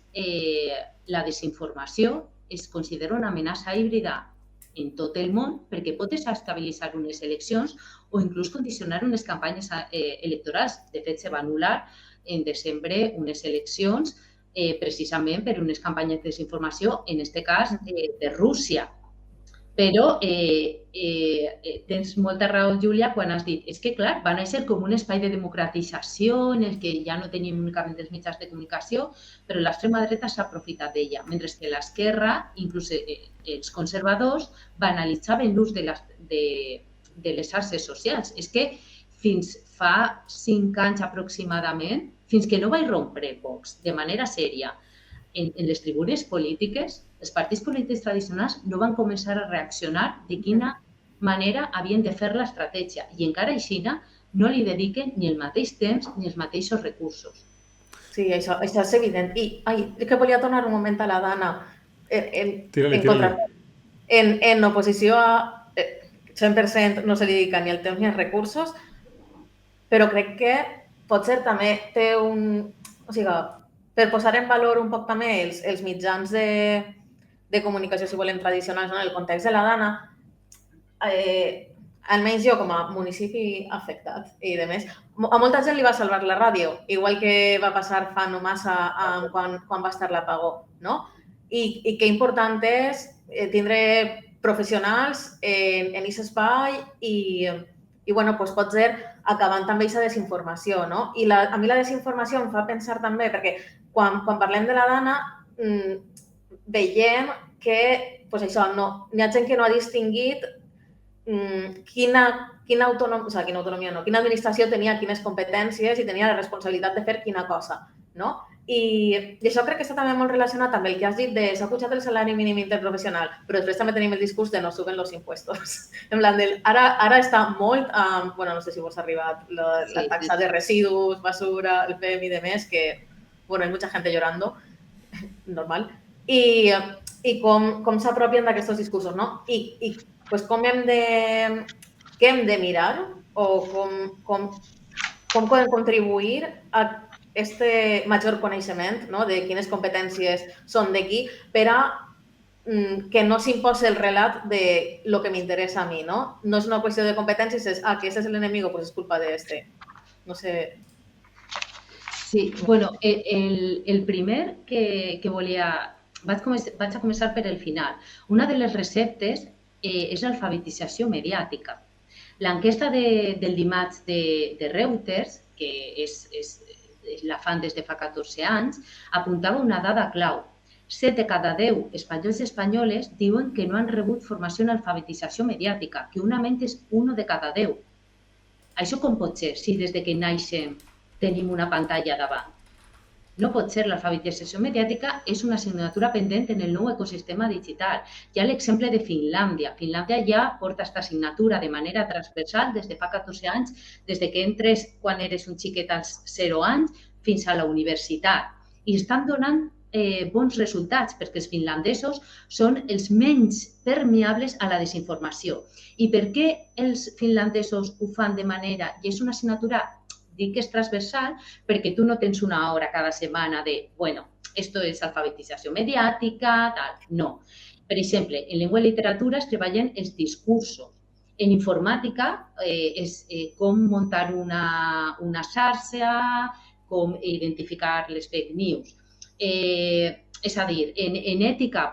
la desinformació es considera una amenaça híbrida en tot el món perquè pot desestabilitzar unes eleccions o inclús condicionar unes campanyes electorals. De fet, se va anul·lar en desembre unes eleccions precisament per unes campanyes de desinformació, en aquest cas de Rússia. Però tens molta raó, Júlia, quan has dit és que, clar, va néixer com un espai de democratització en el que ja no tenim únicament els mitjans de comunicació, però l'extrema dreta s'ha aprofitat d'ella, mentre que l'esquerra, inclús els conservadors, banalitzaven l'ús de les xarxes socials. És que fins fa 5 anys aproximadament, fins que no vaig rompre Vox de manera sèria en les tribunes polítiques, els partits polítics tradicionals no van començar a reaccionar de quina manera havien de fer l'estratègia i encara així no li dediquen ni el mateix temps ni els mateixos recursos. Sí, això és evident. I que volia tornar un moment a la Dana en oposició a 100% no se li dedica ni el temps ni els recursos, però crec que potser també té un... O sigui, per posar en valor un poc també els mitjans de comunicació, si volem, tradicionals, en el context de la Dana, almenys jo com a municipi afectat i de més, a molta gent li va salvar la ràdio, igual que va passar fa no massa quan va estar l'apagó, no? I que important és tindre professionals en aquest espai i bueno, doncs pot ser acabant també aquesta desinformació, no? I a mi la desinformació em fa pensar també, perquè quan parlem de la Dana veiem que això, hi ha gent que no ha distingut quina administració tenia quines competències i tenia la responsabilitat de fer quina cosa, no? I això crec que està també molt relacionat amb el que has dit de s'ha pujat el salari mínim interprofessional, però després també tenim el discurs de no suben los impuestos. En plan, ara està molt, bueno, no sé si vos ha arribat la taxa de residus, basura, el PMI i demés, que, bueno, hay mucha gente llorando, normal, i com s'apropien d'aquests discursos, no? I pues, què hem de mirar o com podem contribuir a este major coneixement, no?, de quines competències són de qui, per a que no s'imposi el relat de lo que m'interessa a mi, no? No és una qüestió de competències, és que este és l'enemigo, pues és culpa de este. No sé... Sí, bueno, el primer que volia vaig a començar per el final. Una de les receptes és l'alfabetització mediàtica. L'enquesta del dimarts de Reuters, que la fan des de fa 14 anys, apuntava una dada clau. 7 de cada 10 espanyols i espanyoles diuen que no han rebut formació en alfabetització mediàtica, que una ment és 1 de cada 10. Això com pot ser si des de que naixem tenim una pantalla davant? No pot ser. L'alfabetització mediàtica és una assignatura pendent en el nou ecosistema digital. Hi ha l'exemple de Finlàndia. Finlàndia ja porta aquesta assignatura de manera transversal des de fa 14 anys, des de que entres quan eres un xiquet als 0 anys fins a la universitat. I estan donant bons resultats perquè els finlandesos són els menys permeables a la desinformació. I per què els finlandesos ho fan de manera... I és una assignatura, dic que és transversal, perquè tu no tens una hora cada setmana de, bueno, esto és alfabetització mediàtica, tal. No. Per exemple, en llengua i literatura es treballen els discursos. En informàtica és com muntar una xarxa, com identificar les fake news. És a dir, en ètica,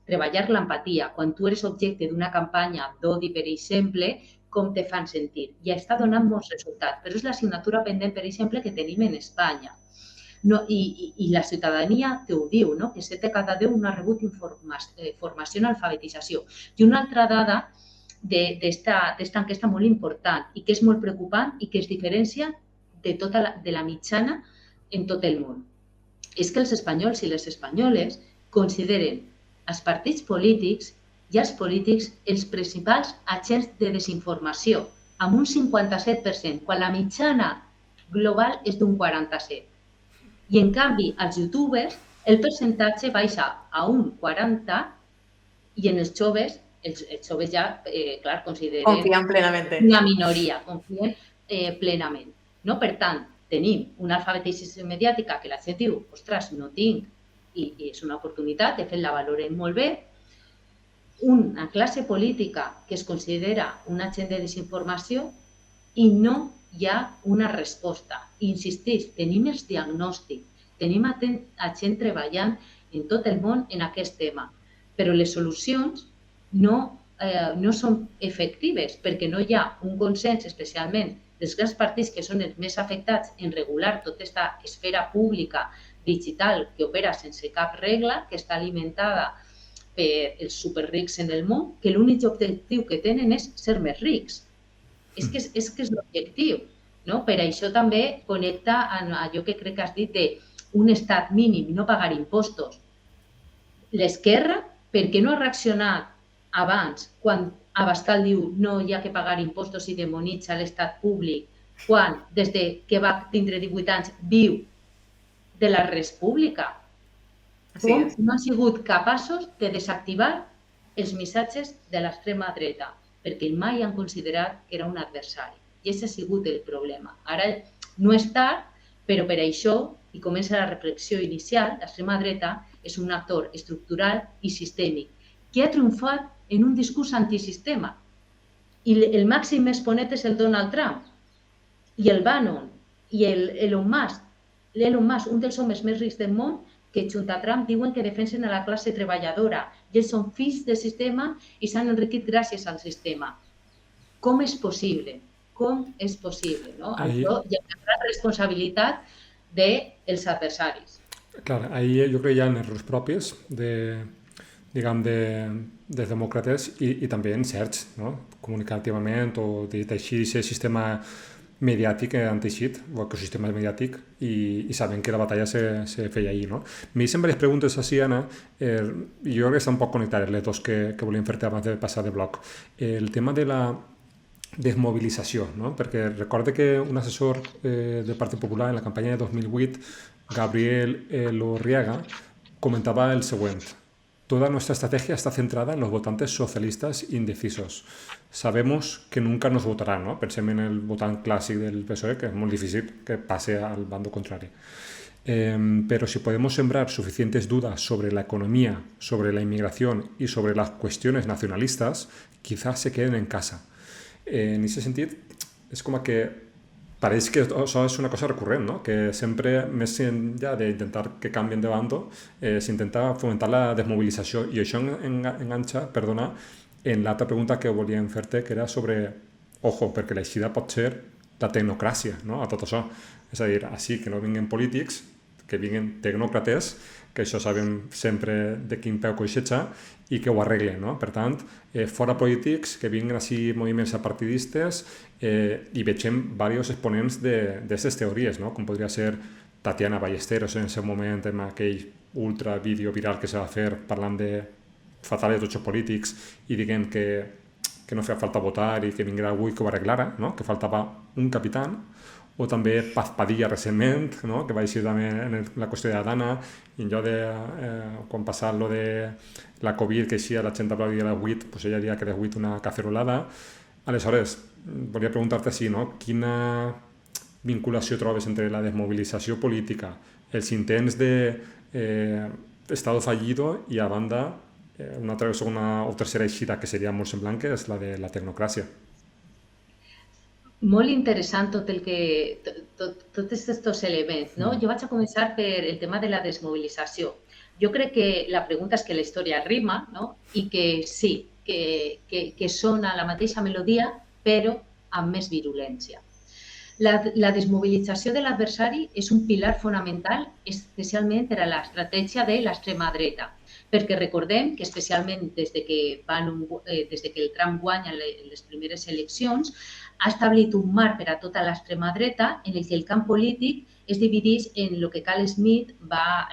treballar l'empatia. Quan tu eres objecte d'una campanya d'odi, per exemple, com te fan sentir. I està donant molts resultats, però és l'assignatura pendent, per exemple, que tenim en Espanya. I la ciutadania te ho diu, que 7 de cada 10 no ha rebut formació en alfabetització. I una altra dada d'esta enquesta molt important i que és molt preocupant i que es diferencia de la mitjana en tot el món. És que els espanyols i les espanyoles consideren els partits polítics i els polítics els principals agents de desinformació, amb un 57%, quan la mitjana global és d'un 47%. I, en canvi, als youtubers el percentatge baixa a un 40% i en els joves ja, clar, consideren... Confían plenamente. Una minoria, confien plenament. Per tant, tenim una alfabetització mediàtica que la gent diu, ostres, no tinc, i és una oportunitat, de fet la valorem molt bé, una classe política que es considera un agent de desinformació i no hi ha una resposta. I insisteix, tenim els diagnòstics, tenim gent treballant en tot el món en aquest tema, però les solucions no són efectives perquè no hi ha un consens, especialment dels grans partits que són els més afectats en regular tota aquesta esfera pública digital que opera sense cap regla, que està alimentada per els superrics en el món, que l'únic objectiu que tenen és ser més rics. És que és l'objectiu. Per això també connecta amb allò que crec que has dit d'un estat mínim i no pagar impostos. L'esquerra, per què no ha reaccionat abans, quan Abascal diu no hi ha que pagar impostos i demonitza l'estat públic, quan des que va tindre 18 anys viu de la república? Com no han sigut capaços de desactivar els missatges de l'extrema dreta, perquè mai han considerat que era un adversari. I aquest ha sigut el problema. Ara no és tard, però per això, i comença la reflexió inicial, l'extrema dreta és un actor estructural i sistèmic que ha triomfat en un discurs antisistema. I el màxim exponent és el Donald Trump, i el Bannon, i l'Elon Musk. L'Elon Musk, un dels homes més rics del món, que junt a Trump diuen que defensen a la classe treballadora. I ells són fills del sistema i s'han enriquit gràcies al sistema. Com és possible? Com és possible? Això hi ha una gran responsabilitat dels adversaris. Clar, ahí jo crec que hi ha errors propis de demòcrates i també encerts, comunicativament o de teixir aquest sistema mediàtic han teixit, o ecosistema mediàtic, i saben que la batalla se feia ahir. Me dicen diverses preguntes així, Anna, i jo crec que estan un poc connectades les dos que volíem fer-te abans de passar de bloc. El tema de la desmobilització, perquè recorde que un assessor del Partit Popular en la campanya de 2008, Gabriel Elorriaga, comentava el següent: toda nuestra estrategia está centrada en los votantes socialistas indecisos. Sabemos que nunca nos votarán, ¿no? Pensem en el votant clàssic del PSOE, que es muy difícil que pase al bando contrario. Pero si podemos sembrar suficientes dudas sobre la economía, sobre la inmigración y sobre las cuestiones nacionalistas, quizás se queden en casa. En ese sentit, és com que Pareix que això és una cosa recurrent, no? Que sempre, més enllà d'intentar que canvien de bando, s'intenta fomentar la desmobilització. I això enganxa, perdona, en l'altra pregunta que volíem fer-te, que era sobre, ojo, perquè l'eixida pot ser la tecnocràcia, no? A tot això. És a dir, així que no vinguin polítics, que vinguin tecnòcrates, que això sabem sempre de quin peu coixeja, i que ho arreglen, no? Per tant, fora polítics, que vinguin així moviments apartidistes, i vegem diversos exponents d'aquestes teories, no? Com podria ser Tatiana Ballesteros en aquest moment, amb aquell ultra vídeo viral que se va fer parlant de fatal de tots els polítics i dient que no feia falta votar i que vinguera algú i que ho arreglara, no? Que faltava un capitán. O també Paz Padilla recentment, no? Que va eixir també en la qüestió de la Dana, i en lloc de, quan passava lo de la Covid, que eixia la gent aplaudia la WIT, doncs ella diria que de WIT una cacerolada. Aleshores, volia preguntar-te així, no? Quina vinculació trobes entre la desmobilització política, els intents d'estado fallido i, a banda, una altra segona o tercera eixida que seria molt semblant, que és la de la tecnocràcia? Molt interessant tots aquests elements, no? Jo vaig a començar per el tema de la desmobilització. Jo crec que la pregunta és que la història rima, no? I que sí, que sona la mateixa melodia, però amb més virulència. La desmobilització de l'adversari és un pilar fonamental, especialment per a l'estratègia de l'extrema dreta, perquè recordem que especialment des que el Trump guanya les primeres eleccions, ha establit un marc per a tota l'extrema dreta en el que el camp polític es divideix en el que Carl Smith va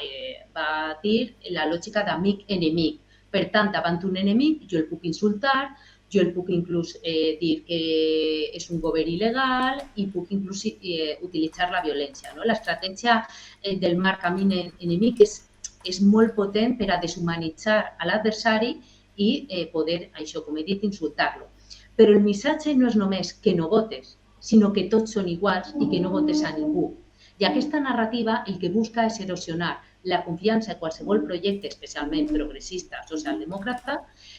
dir la lògica d'amic-enemic. Per tant, davant d'un enemic, jo el puc insultar, jo el puc inclús dir que és un govern il·legal i puc inclús utilitzar la violència. L'estratègia del marc amic-enemic és molt potent per a deshumanitzar a l'adversari i poder, això com he dit, insultar-lo. Però el missatge no és només que no votes, sinó que tots són iguals i que no votes a ningú. I aquesta narrativa el que busca és erosionar la confiança en qualsevol projecte, especialment progressista, socialdemòcrata,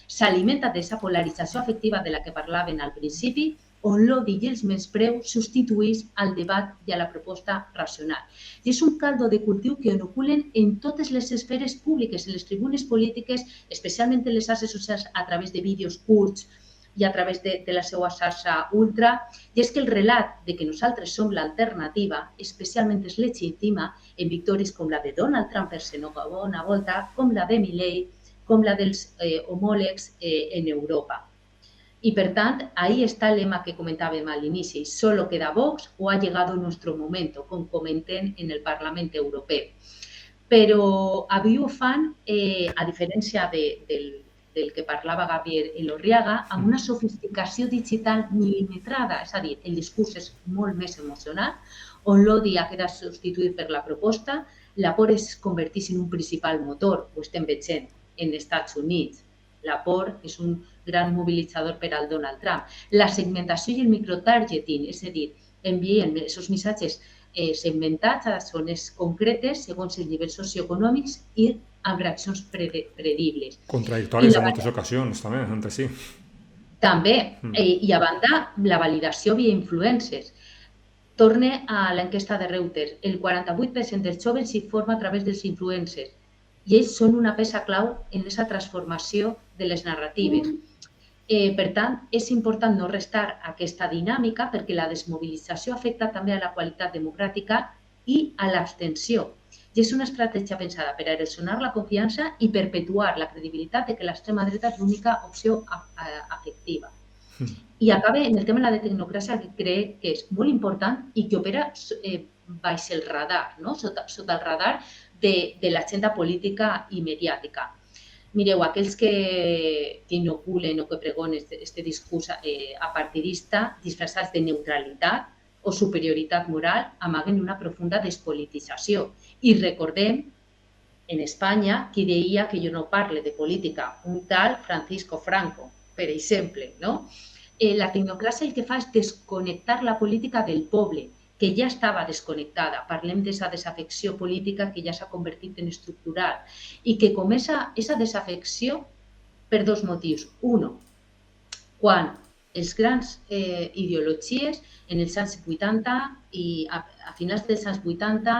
s'alimenta d'aquesta polarització afectiva de la que parlaven al principi, on l'odi i els menyspreus substituís al debat i a la proposta racional. I és un caldo de cultiu que inoculen en totes les esferes públiques, en les tribunes polítiques, especialment en les xarxes socials a través de vídeos curts i a través de la seva xarxa ultra. I és que el relat de que nosaltres som l'alternativa especialment es legitima en victòries com la de Donald Trump per segona volta, com la de Milei, com la dels homòlegs en Europa. Y, per tant, ahí está el lema que comentàvem a l'inici. Solo queda Vox o ha llegado nuestro momento, com comenten en el Parlament Europeu. Però avui ho fan, a diferència del que parlava Gabriel Elorriaga, amb una sofisticació digital mil·limetrada, és a dir, el discurs és molt més emocional, on l'odi ha quedat substituït per la proposta, la por es converteix en un principal motor, ho estem veient en els Estats Units. La por és un gran mobilitzador per al Donald Trump. La segmentació i el microtargeting, és a dir, envien aquests missatges segmentats a zones concretes segons els nivells socioeconòmics i amb reaccions predibles. Contradictòries en moltes ocasions, també, entre si. També. I a banda, la validació via influencers. Torne a l'enquesta de Reuters. El 48% dels joves s'informa a través dels influencers i ells són una peça clau en aquesta transformació de les narratives. Per tant, és important no restar aquesta dinàmica perquè la desmobilització afecta també a la qualitat democràtica i a l'abstenció. I és una estratègia pensada per erosionar la confiança i perpetuar la credibilitat de que l'extrema dreta és l'única opció efectiva. I acaba en el tema de la tecnocràcia, que crec que és molt important i que opera baix el radar, sota el radar de l'agenda política i mediàtica. Mireu, aquells que inoculen o que pregonen aquest discurs apartidista disfressats de neutralitat o superioritat moral amaguen una profunda despolitització. I recordem, en Espanya, qui deia que jo no parle de política, un tal Francisco Franco, per exemple. La tecnocràcia el que fa és desconnectar la política del poble, que ja estava desconnectada. Parlem d'aquesta desafecció política que ja s'ha convertit en estructural i que comença aquesta desafecció per dos motius. Un, quan les grans ideologies en els anys 80 i a finals dels anys 80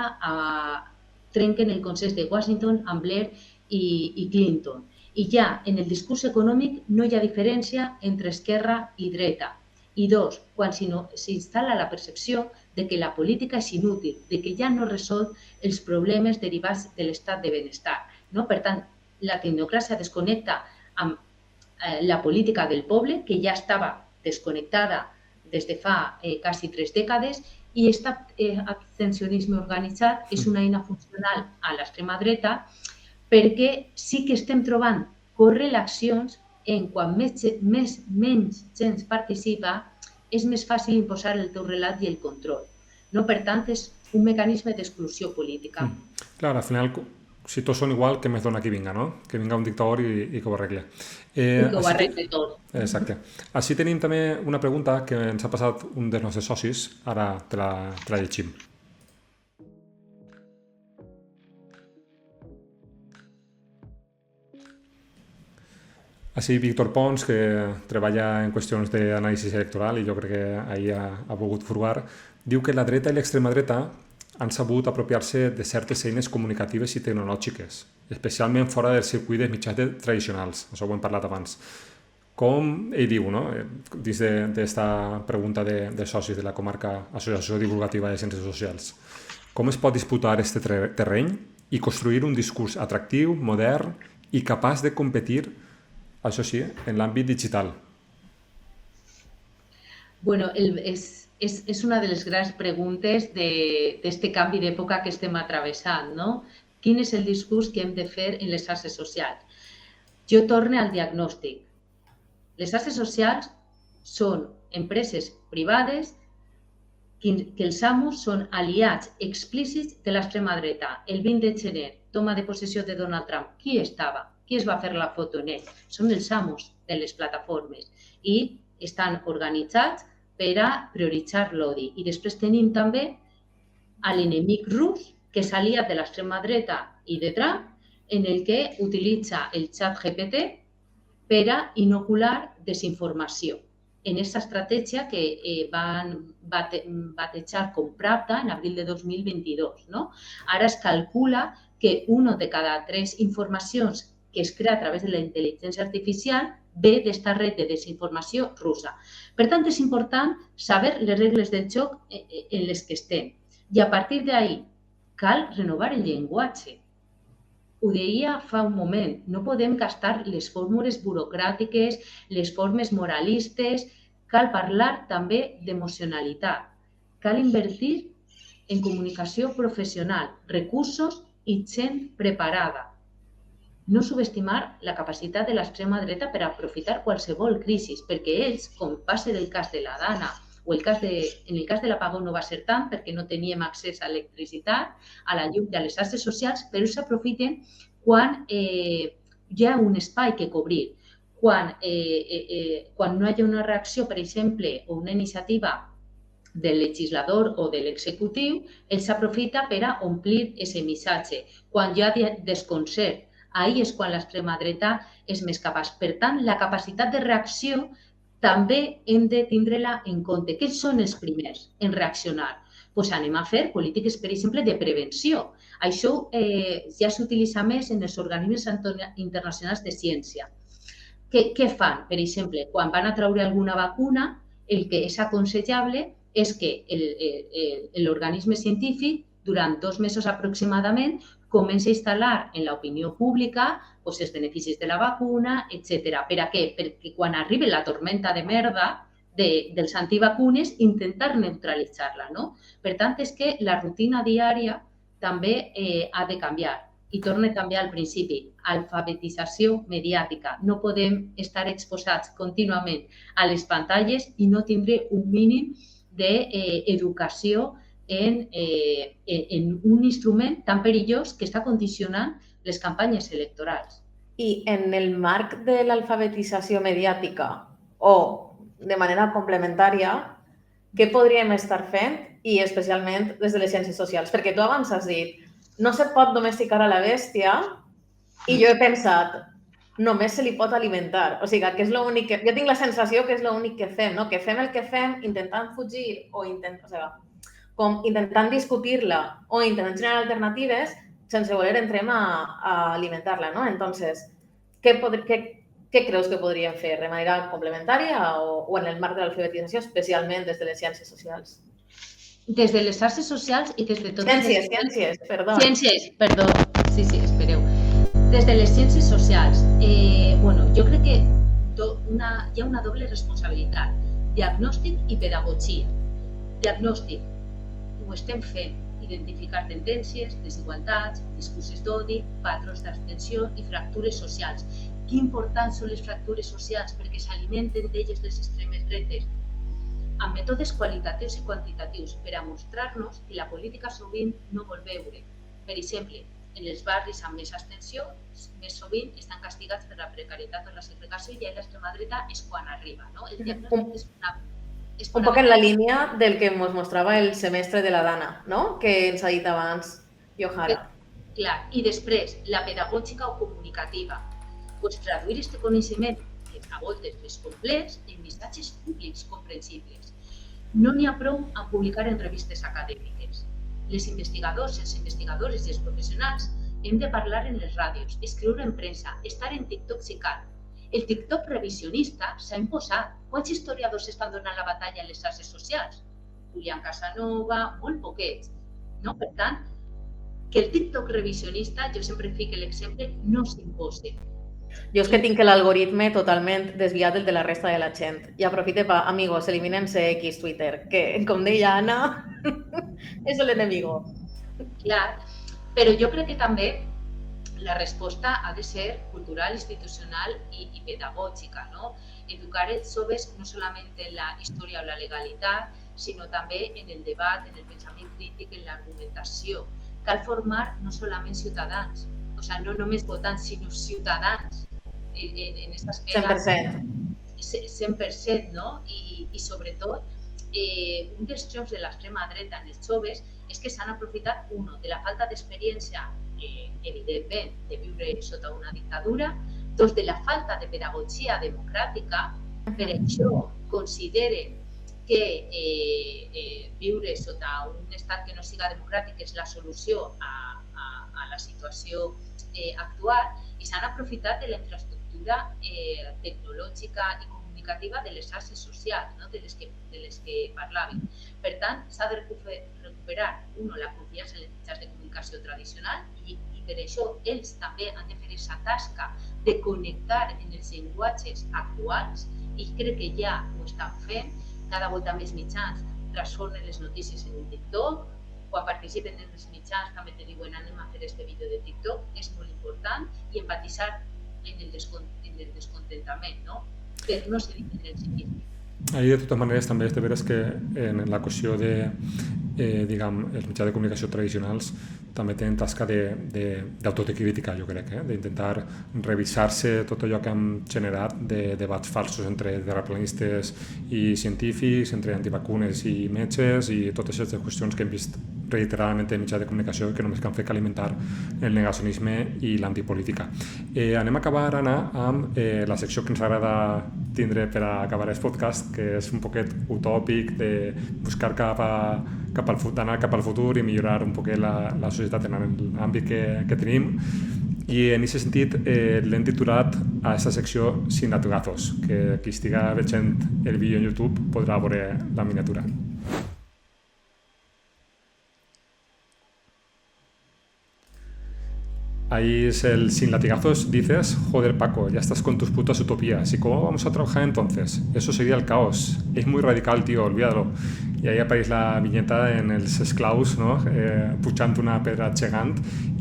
trenquen el consens de Washington amb Blair i Clinton. I ja en el discurs econòmic no hi ha diferència entre esquerra i dreta. I dos, quan s'instal·la la percepció de que la política és inútil, de que ja no resol els problemes derivats de l'estat de benestar. Per tant, la tecnocràcia desconnecta amb la política del poble, que ja estava desconnectada des de fa quasi 3 dècades, i aquest abstencionisme organitzat és una eina funcional a l'extrema dreta perquè sí que estem trobant correlacions en quan menys gent participa, és més fàcil imposar el teu relat i el control. Per tant, és un mecanisme d'exclusió política. Claro, al final, si todos son igual, que me dona que venga, ¿no? Que venga un dictador y que ho arregle. I que ho arregle tot. Exacte. Així tenim també una pregunta que ens ha passat un dels nostres socis, ara te la llegim. Així, Víctor Pons, que treballa en qüestions d'anàlisi electoral i jo crec que ahir ha volgut furgar, diu que la dreta i l'extrema dreta han sabut apropiar-se de certes eines comunicatives i tecnològiques, especialment fora del circuit de mitjans tradicionals. Això ho hem parlat abans. Com ell diu, no? Dins d'esta pregunta de socis de la comarca Associació Divulgativa de Ciències Socials, com es pot disputar aquest terreny i construir un discurs atractiu, modern i capaç de competir, això sí, en l'àmbit digital? Bueno, és una de les grans preguntes d'aquest canvi d'època que estem travessant, no? Quin és el discurs que hem de fer en les xarxes socials? Jo torno al diagnòstic. Les xarxes socials són empreses privades que els amos són aliats explícits de l'extrema dreta. El 20 de gener, toma de possessió de Donald Trump. Qui estava? Qui es va fer la foto en ell? Són els amos de les plataformes i estan organitzats per a prioritzar l'odi. I després tenim també a l'enemic rus, que és aliat de l'extrema dreta i de Trump, en el que utilitza el xat GPT per a inocular desinformació. En aquesta estratègia que van batejar com Pravda en abril de 2022. Ara es calcula que una de cada 3 informacions que es crea a través de la intel·ligència artificial ve d'esta red de desinformació russa. Per tant, és important saber les regles del joc en les que estem. I a partir d'ahí cal renovar el llenguatge. Ho deia fa un moment, no podem gastar les fórmules burocràtiques, les formes moralistes, cal parlar també d'emocionalitat. Cal invertir en comunicació professional, recursos i gent preparada. No subestimar la capacitat de l'extrema dreta per aprofitar qualsevol crisi, perquè ells, com va ser el cas de la Dana, o en el cas de l'apagó no va ser tant perquè no teníem accés a electricitat, a la llum i a les xarxes socials, però s'aprofiten quan hi ha un espai que cobrir. Quan no hi ha una reacció, per exemple, o una iniciativa del legislador o de l'executiu, ell s'aprofita per a omplir aquest missatge. Quan hi ha desconcert, ahir és quan l'extrema dreta és més capaç. Per tant, la capacitat de reacció també hem de tindre-la en compte. Què són els primers en reaccionar? Doncs anem a fer polítiques, per exemple, de prevenció. Això ja s'utilitza més en els organismes internacionals de ciència. Què fan? Per exemple, quan van a treure alguna vacuna, el que és aconsellable és que l'organisme científic, durant 2 mesos aproximadament, comença a instal·lar en l'opinió pública els beneficis de la vacuna, etc. Per a què? Perquè quan arribi la tormenta de merda dels antivacunes, intentar neutralitzar-la. Per tant, és que la rutina diària també ha de canviar. I torna a canviar al principi. Alfabetització mediàtica. No podem estar exposats contínuament a les pantalles i no tindre un mínim d'educació en un instrument tan perillós que està condicionant les campanyes electorals. I en el marc de l'alfabetització mediàtica o de manera complementària, què podríem estar fent i especialment des de les ciències socials? Perquè tu abans has dit no se pot domesticar a la bèstia i jo he pensat només se li pot alimentar. O sigui, que és l'únic que... Jo tinc la sensació que és l'únic que fem, no? Que fem el que fem intentant fugir o intentant discutir-la o intentant generar alternatives sense voler entrem a alimentar-la, ¿no? Entonces, ¿qué creus que podríem fer? De manera complementària o en el marc de l'alfabetització, especialment des de les ciències socials? Des de les xarxes socials i des de totes Ciències, perdó. Ciències, perdó. Sí, espereu. Des de les ciències socials, jo crec que hi ha una doble responsabilitat, diagnòstic i pedagogia. Diagnòstic, ho estem fent, identificar tendències, desigualtats, discursos d'odi, patrons d'abstenció i fractures socials. Que importants són les fractures socials perquè s'alimenten d'elles les extremes dretes, amb mètodes qualitatius i quantitatius per a mostrar-nos que la política sovint no vol veure. Per exemple, en els barris amb més abstenció, més sovint estan castigats per la precarietat o la segregació i l'extrema dreta és quan arriba. El diagnòstic és un poc en la línia del que ens mostrava el semestre de la Dana, no? Que ens ha dit abans Yohara. Clar, i després la pedagògica o comunicativa. Traduir aquest coneixement, que a voltes és complex, en missatges públics comprensibles. No n'hi ha prou en publicar en revistes acadèmiques. Les investigadors, els investigadores i els professionals hem de parlar en les ràdios, escriure en premsa, estar en TikTok si cal. El TikTok revisionista s'ha imposat. Quants historiadors estan donant la batalla a les xarxes socials? Julián Casanova, molt poquets. Per tant, que el TikTok revisionista, jo sempre fico l'exemple, no s'imposa. Jo és que tinc l'algoritme totalment desviat del de la resta de la gent. I aprofite per, amigos, eliminen-se X Twitter, que, com deia Anna, és l'enemigo. Clar, però jo crec que també la resposta ha de ser cultural, institucional i pedagògica, no? Educar els joves no solament en la història o la legalitat, sinó també en el debat, en el pensament crític, en l'argumentació. Cal formar no solament ciutadans, no només votants, sinó ciutadans en aquesta esfera. 100%, no? I sobretot, un dels triomfs de l'extrema dreta en els joves és que s'han aprofitat, de la falta d'experiència, evidentment, de viure sota una dictadura, de la falta de pedagogia democràtica, per això consideren que viure sota un estat que no siga democràtic és la solució a la situació actual i s'han aprofitat de la infraestructura tecnològica i comunicativa de les xarxes socials, de les que parlàvem. Per tant, s'ha de recuperar, la confiança en les mitjans de comunicació tradicional i per això ells també han de fer aquesta tasca de connectar en els llenguatges actuals i crec que ja ho estan fent. Cada volta més mitjans transformen les notícies en un TikTok. Quan participen en els mitjans també te diuen anem a fer este vídeo de TikTok, és molt important, i empatitzar en el descontentament, no? Per no ser en el civisme. Ahí, de totes maneres, també és de veres que en la qüestió de, els mitjans de comunicació tradicionals també tenen tasca d'autocrítica, jo crec, d'intentar revisar-se tot allò que hem generat de debats falsos entre terraplanistes i científics, entre antivacunes i metges i totes aquestes qüestions que hem vist reiteradament en mitjans de comunicació que només han fet que alimentar el negacionisme i l'antipolítica. Anem a acabar, Anna, amb la secció que ens agrada tindre per a acabar el podcast, que és un poquet utòpic de buscar d'anar cap al futur i millorar un poquet la societat en l'àmbit que tenim. I en aquest sentit l'hem titulat a aquesta secció Sin latigazos, que qui estiga veient el vídeo en YouTube podrà veure la miniatura. Ahí es el sin latigazos, dices, joder Paco, ya estás con tus putas utopías, ¿y cómo vamos a trabajar entonces? Eso sería el caos, es muy radical, tío, olvídalo. I ahí apareix la vinyeta en els esclaus, no? Pujant una pedra gegant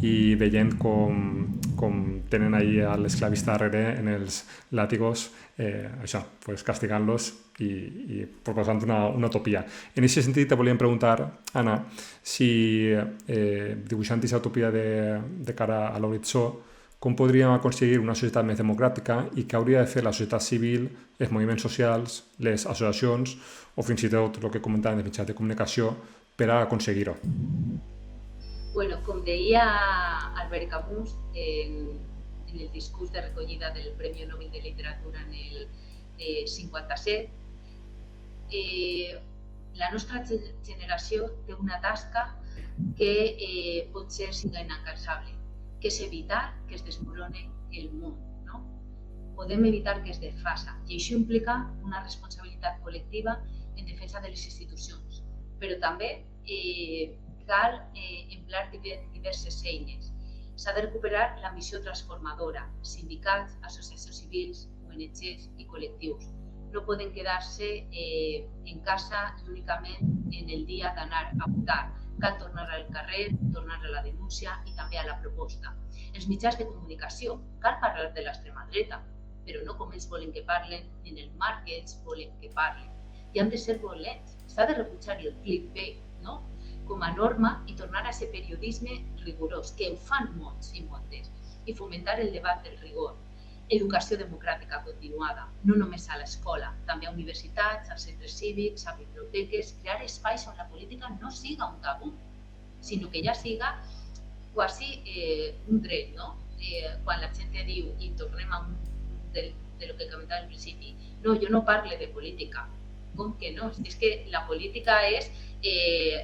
i veient com tenen ahí a l'esclavista darrere en els làtigos, això, pues castigant-los i proposant una utopia. En aquest sentit, te volíem preguntar, Anna, si dibuixant aquesta utopia de cara a l'horitzó, com podríem aconseguir una societat més democràtica i què hauria de fer la societat civil, els moviments socials, les associacions o fins i tot el que comentàvem de mitjans de comunicació per a aconseguir-ho? Bueno, com deia Albert Camus, en el discurs de recollida del Premi Nobel de Literatura en el 57. La nostra generació té una tasca que pot ser incansable, que és evitar que es desmorone el món, no? Podem evitar que es desfasa i això implica una responsabilitat col·lectiva en defensa de les institucions, però també cal emplear diverses eines. S'ha de recuperar l'ambició transformadora, sindicats, associacions civils, ONGs i col·lectius. No poden quedar-se en casa i únicament en el dia d'anar a votar. Cal tornar al carrer, tornar a la denúncia i també a la proposta. Els mitjans de comunicació, cal parlar de l'extrema dreta, però no com ells volen que parlen, ni en el marc que ells volen que parlen. I han de ser violents. S'ha de rebutjar el clickbait, no? Com a norma i tornar a ser periodisme rigorós, que ho fan molts i moltes, i fomentar el debat del rigor. Educació democràtica continuada, no només a l'escola, també a universitats, als centres cívics, a biblioteques, crear espais on la política no siga un tabú, sinó que ja siga quasi un dret, no? Quan la gent diu, i tornem a de lo que comentava al principi, no, jo no parle de política. Com que no? És que la política és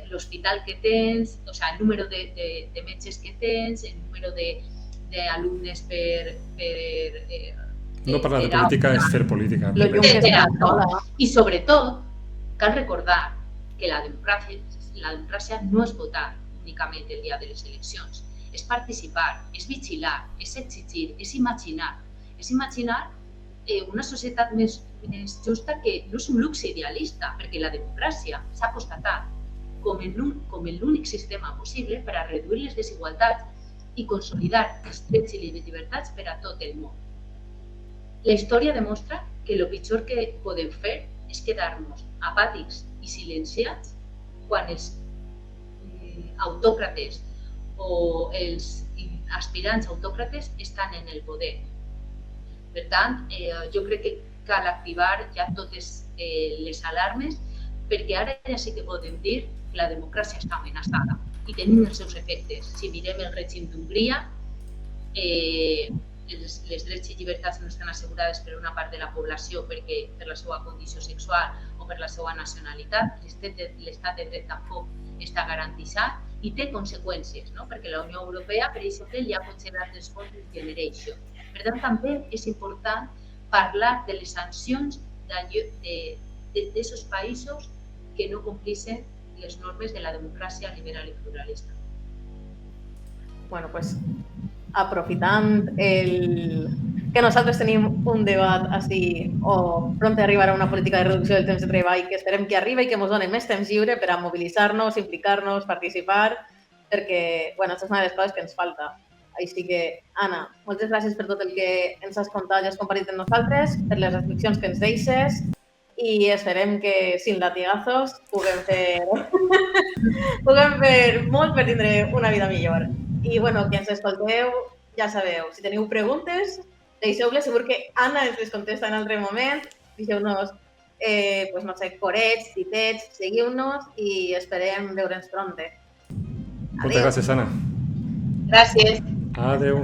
l'hospital que tens, o sigui, el número de metges que tens, el número d'alumnes per... No parlar de política és fer política. I sobretot, cal recordar que la democràcia no és votar únicament el dia de les eleccions. És participar, és vigilar, és exigir, és imaginar. És imaginar una societat més justa que no és un luxe idealista, perquè la democràcia s'ha constatat com l'únic sistema possible per a reduir les desigualtats i consolidar els drets i les llibertats per a tot el món. La història demostra que el pitjor que podem fer és quedar-nos apàtics i silenciats quan els autòcrates o els aspirants autòcrates estan en el poder. Per tant, jo crec que cal activar ja totes les alarmes perquè ara ja sí que podem dir que la democràcia està amenaçada i tenim els seus efectes. Si mirem el règim d'Hongria, les drets i llibertats no estan assegurades per una part de la població perquè per la seva condició sexual o per la seva nacionalitat, l'estat de dret tampoc està garantitzat i té conseqüències, perquè la Unió Europea, per exemple, ja ha congelat els fons Next Generation. Per tant, també és important parlar de les sancions d'aquests països que no compleixen les normes de la democràcia liberal i pluralista. Bueno, pues aprofitant que nosaltres tenim un debat així o pront a arribar a una política de reducció del temps de treball que esperem que arribi i que ens doni més temps lliure per a mobilitzar-nos, implicar-nos, participar, perquè, bueno, això és una de les coses que ens falta. Així que, Anna, moltes gràcies per tot el que ens has contat i has compartit amb nosaltres, per les reflexions que ens deixes i esperem que, sin latigazos, puguem fer molt per tindre una vida millor. I, bueno, qui ens escolteu, ja sabeu, si teniu preguntes, deixeu-les, segur que Anna ens les contesta en altre moment. Deixeu-nos, no sé, corets, titets, seguiu-nos i esperem veure'ns pronte. Moltes gràcies, Anna. Gràcies. Adéu.